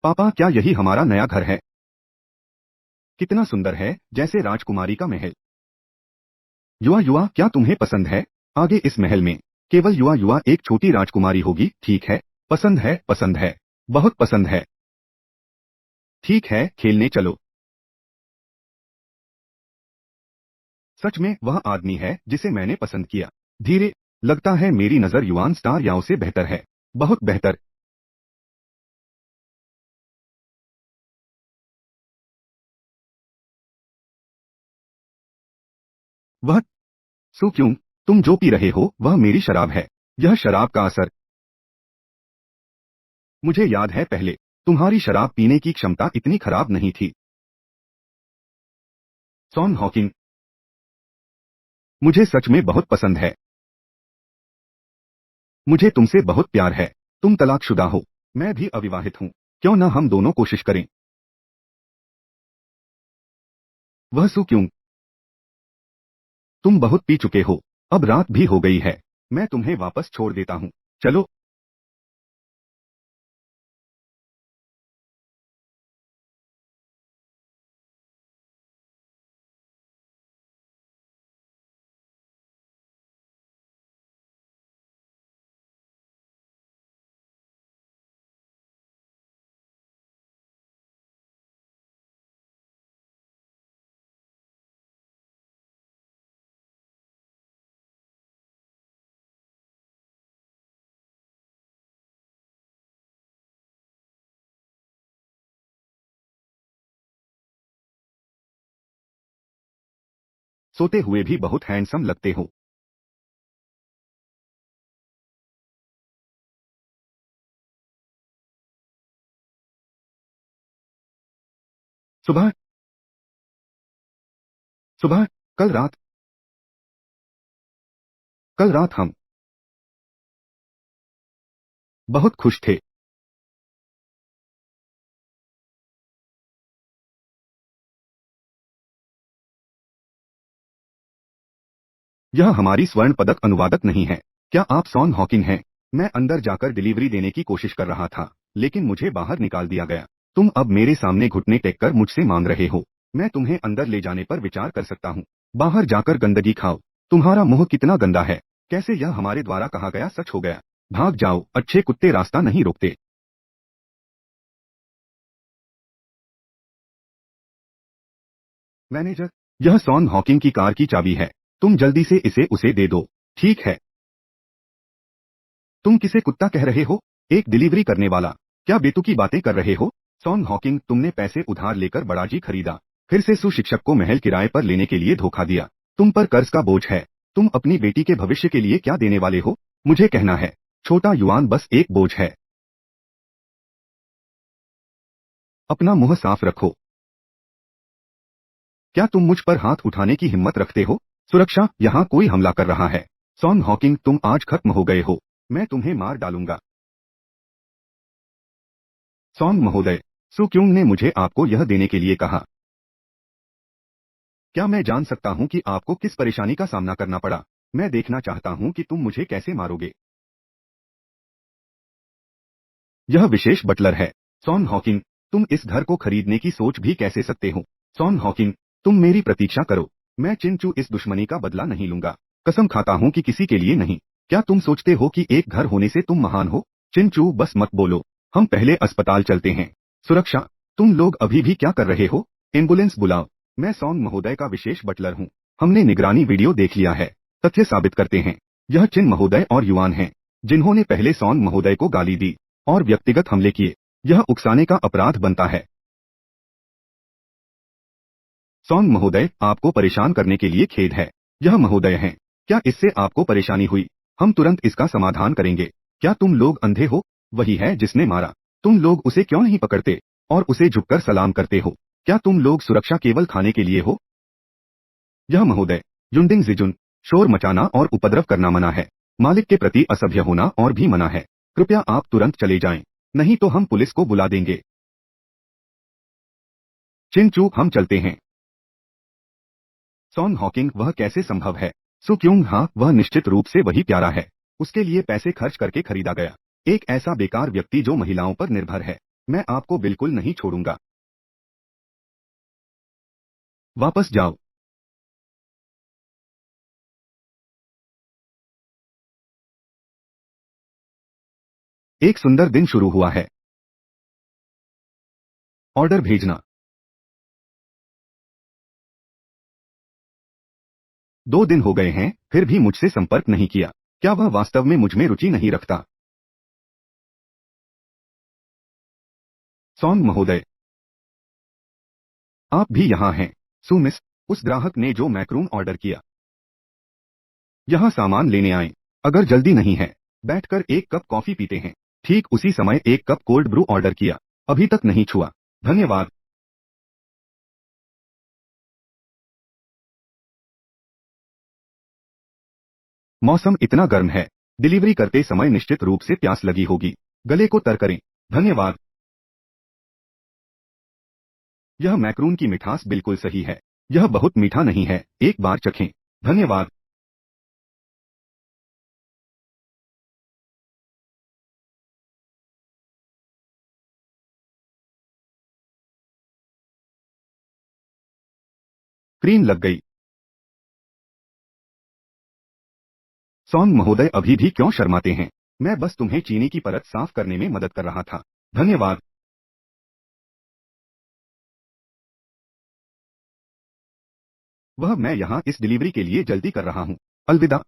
पापा क्या यही हमारा नया घर है? कितना सुंदर है, जैसे राजकुमारी का महल। युवा युवा क्या तुम्हें पसंद है? आगे इस महल में केवल युवा युवा एक छोटी राजकुमारी होगी। ठीक है, पसंद है, पसंद है, बहुत पसंद है। ठीक है, खेलने चलो। सच में वह आदमी है जिसे मैंने पसंद किया। धीरे, लगता है मेरी नजर युवान स्टार याओ से बेहतर है। बहुत बेहतर। वह सो क्यों? तुम जो पी रहे हो वह मेरी शराब है। यह शराब का असर। मुझे याद है पहले तुम्हारी शराब पीने की क्षमता इतनी खराब नहीं थी। सॉन हॉकिंग, मुझे सच में बहुत पसंद है। मुझे तुमसे बहुत प्यार है। तुम तलाकशुदा हो। मैं भी अविवाहित हूँ। क्यों न हम दोनों कोशिश करें? वह सो क्यों? तुम बहुत पी चुके हो। अब रात भी हो गई है। मैं तुम्हें वापस छोड़ देता हूँ। चलो। सोते हुए भी बहुत हैंडसम लगते हो। सुबह सुबह कल रात हम बहुत खुश थे। यह हमारी स्वर्ण पदक अनुवादक नहीं है। क्या आप सॉन हॉकिंग हैं? मैं अंदर जाकर डिलीवरी देने की कोशिश कर रहा था, लेकिन मुझे बाहर निकाल दिया गया। तुम अब मेरे सामने घुटने टेक कर मुझसे मांग रहे हो। मैं तुम्हें अंदर ले जाने पर विचार कर सकता हूँ। बाहर जाकर गंदगी खाओ। तुम्हारा मुंह कितना गंदा है। कैसे यह हमारे द्वारा कहा गया सच हो गया? भाग जाओ, अच्छे कुत्ते रास्ता नहीं रोकते। मैनेजर, यह सॉन हॉकिंग की कार की चाबी है। तुम जल्दी से इसे उसे दे दो। ठीक है। तुम किसे कुत्ता कह रहे हो? एक डिलीवरी करने वाला। क्या बेतुकी बातें कर रहे हो? सॉन हॉकिंग, तुमने पैसे उधार लेकर बड़ा जी खरीदा। फिर से सुशिक्षक को महल किराए पर लेने के लिए धोखा दिया। तुम पर कर्ज का बोझ है। तुम अपनी बेटी के भविष्य के लिए क्या देने वाले हो? मुझे कहना है। छोटा युवान बस एक बोझ है। अपना मुंह साफ रखो। क्या तुम मुझ पर हाथ उठाने की हिम्मत रखते हो? सुरक्षा, यहाँ कोई हमला कर रहा है। सॉन हॉकिंग, तुम आज खत्म हो गए हो। मैं तुम्हें मार डालूंगा। सॉन महोदय, सु क्यूंग ने मुझे आपको यह देने के लिए कहा। क्या मैं जान सकता हूँ कि आपको किस परेशानी का सामना करना पड़ा? मैं देखना चाहता हूँ कि तुम मुझे कैसे मारोगे। यह विशेष बटलर है। सॉन हॉकिंग, तुम इस घर को खरीदने की सोच भी कैसे सकते हो? सॉन हॉकिंग, तुम मेरी प्रतीक्षा करो। मैं चिंचू इस दुश्मनी का बदला नहीं लूंगा। कसम खाता हूँ कि किसी के लिए नहीं। क्या तुम सोचते हो कि एक घर होने से तुम महान हो? चिंचू बस मत बोलो। हम पहले अस्पताल चलते हैं। सुरक्षा, तुम लोग अभी भी क्या कर रहे हो? एम्बुलेंस बुलाओ। मैं सॉन्ग महोदय का विशेष बटलर हूँ। हमने निगरानी वीडियो देख लिया है। तथ्य साबित करते हैं। यह चिन महोदय और युवान हैं, जिन्होंने पहले सॉन्ग महोदय को गाली दी और व्यक्तिगत हमले किए। यह उकसाने का अपराध बनता है। सॉन्ग महोदय, आपको परेशान करने के लिए खेद है। यह महोदय हैं। क्या इससे आपको परेशानी हुई? हम तुरंत इसका समाधान करेंगे। क्या तुम लोग अंधे हो? वही है जिसने मारा। तुम लोग उसे क्यों नहीं पकड़ते और उसे झुककर सलाम करते हो? क्या तुम लोग सुरक्षा केवल खाने के लिए हो? यह महोदय, युंडिंग जिजुन, शोर मचाना और उपद्रव करना मना है। मालिक के प्रति असभ्य होना और भी मना है। कृपया आप तुरंत चले जाएं, नहीं तो हम पुलिस को बुला देंगे। चिंचू, हम चलते हैं। सॉन हॉकिंग, वह कैसे संभव है? सुक्योंग, हाँ, वह निश्चित रूप से वही प्यारा है। उसके लिए पैसे खर्च करके खरीदा गया। एक ऐसा बेकार व्यक्ति जो महिलाओं पर निर्भर है। मैं आपको बिल्कुल नहीं छोड़ूंगा। वापस जाओ। एक सुंदर दिन शुरू हुआ है। ऑर्डर भेजना। 2 दिन हो गए हैं, फिर भी मुझसे संपर्क नहीं किया। क्या वह वास्तव में मुझ में रुचि नहीं रखता? सॉन्ग महोदय, आप भी यहाँ हैं। सुमिस, उस ग्राहक ने जो मैक्रून ऑर्डर किया। यहाँ सामान लेने आए। अगर जल्दी नहीं है, बैठकर एक कप कॉफी पीते हैं। ठीक उसी समय एक कप कोल्ड ब्रू ऑर्डर किया। अभी तक नहीं छुआ। धन्यवाद। मौसम इतना गर्म है। डिलीवरी करते समय निश्चित रूप से प्यास लगी होगी। गले को तर करें। धन्यवाद। यह मैक्रून की मिठास बिल्कुल सही है। यह बहुत मीठा नहीं है, एक बार चखें। धन्यवाद। क्रीम लग गई। सॉन्ग महोदय, अभी भी क्यों शर्माते हैं? मैं बस तुम्हें चीनी की परत साफ करने में मदद कर रहा था। धन्यवाद। वह मैं यहाँ इस डिलीवरी के लिए जल्दी कर रहा हूँ। अलविदा।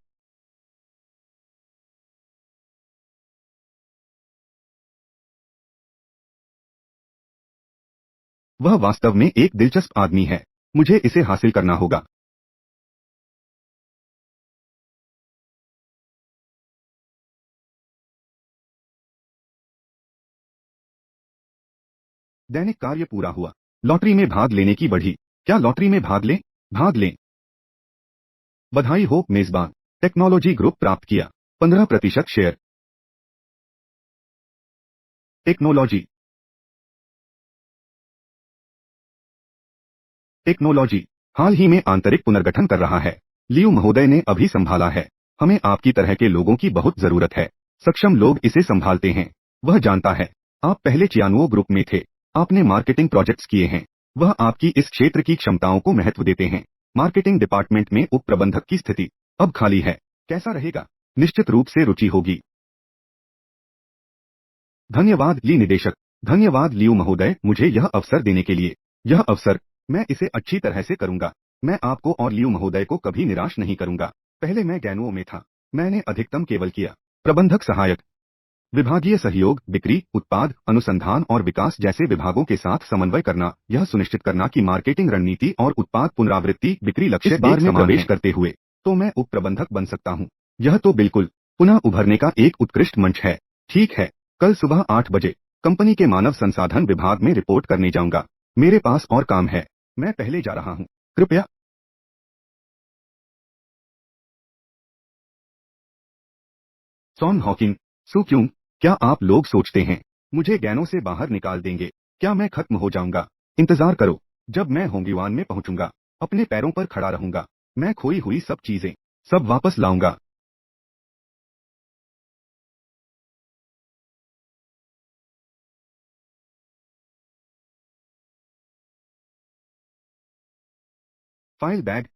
वह वास्तव में एक दिलचस्प आदमी है। मुझे इसे हासिल करना होगा। दैनिक कार्य पूरा हुआ। लॉटरी में भाग लेने की बढ़ी। क्या लॉटरी में भाग लें? भाग लें। बधाई हो मेजबान। टेक्नोलॉजी ग्रुप प्राप्त किया 15% शेयर। टेक्नोलॉजी। टेक्नोलॉजी हाल ही में आंतरिक पुनर्गठन कर रहा है। लियू महोदय ने अभी संभाला है। हमें आपकी तरह के लोगों की बहुत जरूरत है। सक्षम लोग इसे संभालते हैं। वह जानता है। आप पहले चियानुओ ग्रुप में थे। आपने मार्केटिंग प्रोजेक्ट्स किए हैं। वह आपकी इस क्षेत्र की क्षमताओं को महत्व देते हैं। मार्केटिंग डिपार्टमेंट में उप प्रबंधक की स्थिति अब खाली है। कैसा रहेगा? निश्चित रूप से रुचि होगी। धन्यवाद ली निदेशक। धन्यवाद लियू महोदय, मुझे यह अवसर देने के लिए। यह अवसर, मैं इसे अच्छी तरह से करूंगा। मैं आपको और लियू महोदय को कभी निराश नहीं करूंगा। पहले मैं गैनुओं में था। मैंने अधिकतम केवल किया। प्रबंधक सहायक, विभागीय सहयोग, बिक्री, उत्पाद, अनुसंधान और विकास जैसे विभागों के साथ समन्वय करना, यह सुनिश्चित करना कि मार्केटिंग रणनीति और उत्पाद पुनरावृत्ति बिक्री लक्ष्य बार में प्रवेश करते हुए तो मैं उप प्रबंधक बन सकता हूँ। यह तो बिल्कुल पुनः उभरने का एक उत्कृष्ट मंच है। ठीक है, कल सुबह 8 बजे कंपनी के मानव संसाधन विभाग में रिपोर्ट करने जाऊंगा। मेरे पास और काम है। मैं पहले जा रहा हूँ। कृपया। सॉन हॉकिंग, सू क्यों? क्या आप लोग सोचते हैं मुझे गैनो से बाहर निकाल देंगे? क्या मैं खत्म हो जाऊंगा? इंतजार करो। जब मैं होंगयुआन में पहुंचूंगा, अपने पैरों पर खड़ा रहूंगा। मैं खोई हुई सब चीजें सब वापस लाऊंगा। File bag.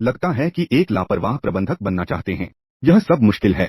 लगता है कि एक लापरवाह प्रबंधक बनना चाहते हैं। यह सब मुश्किल है।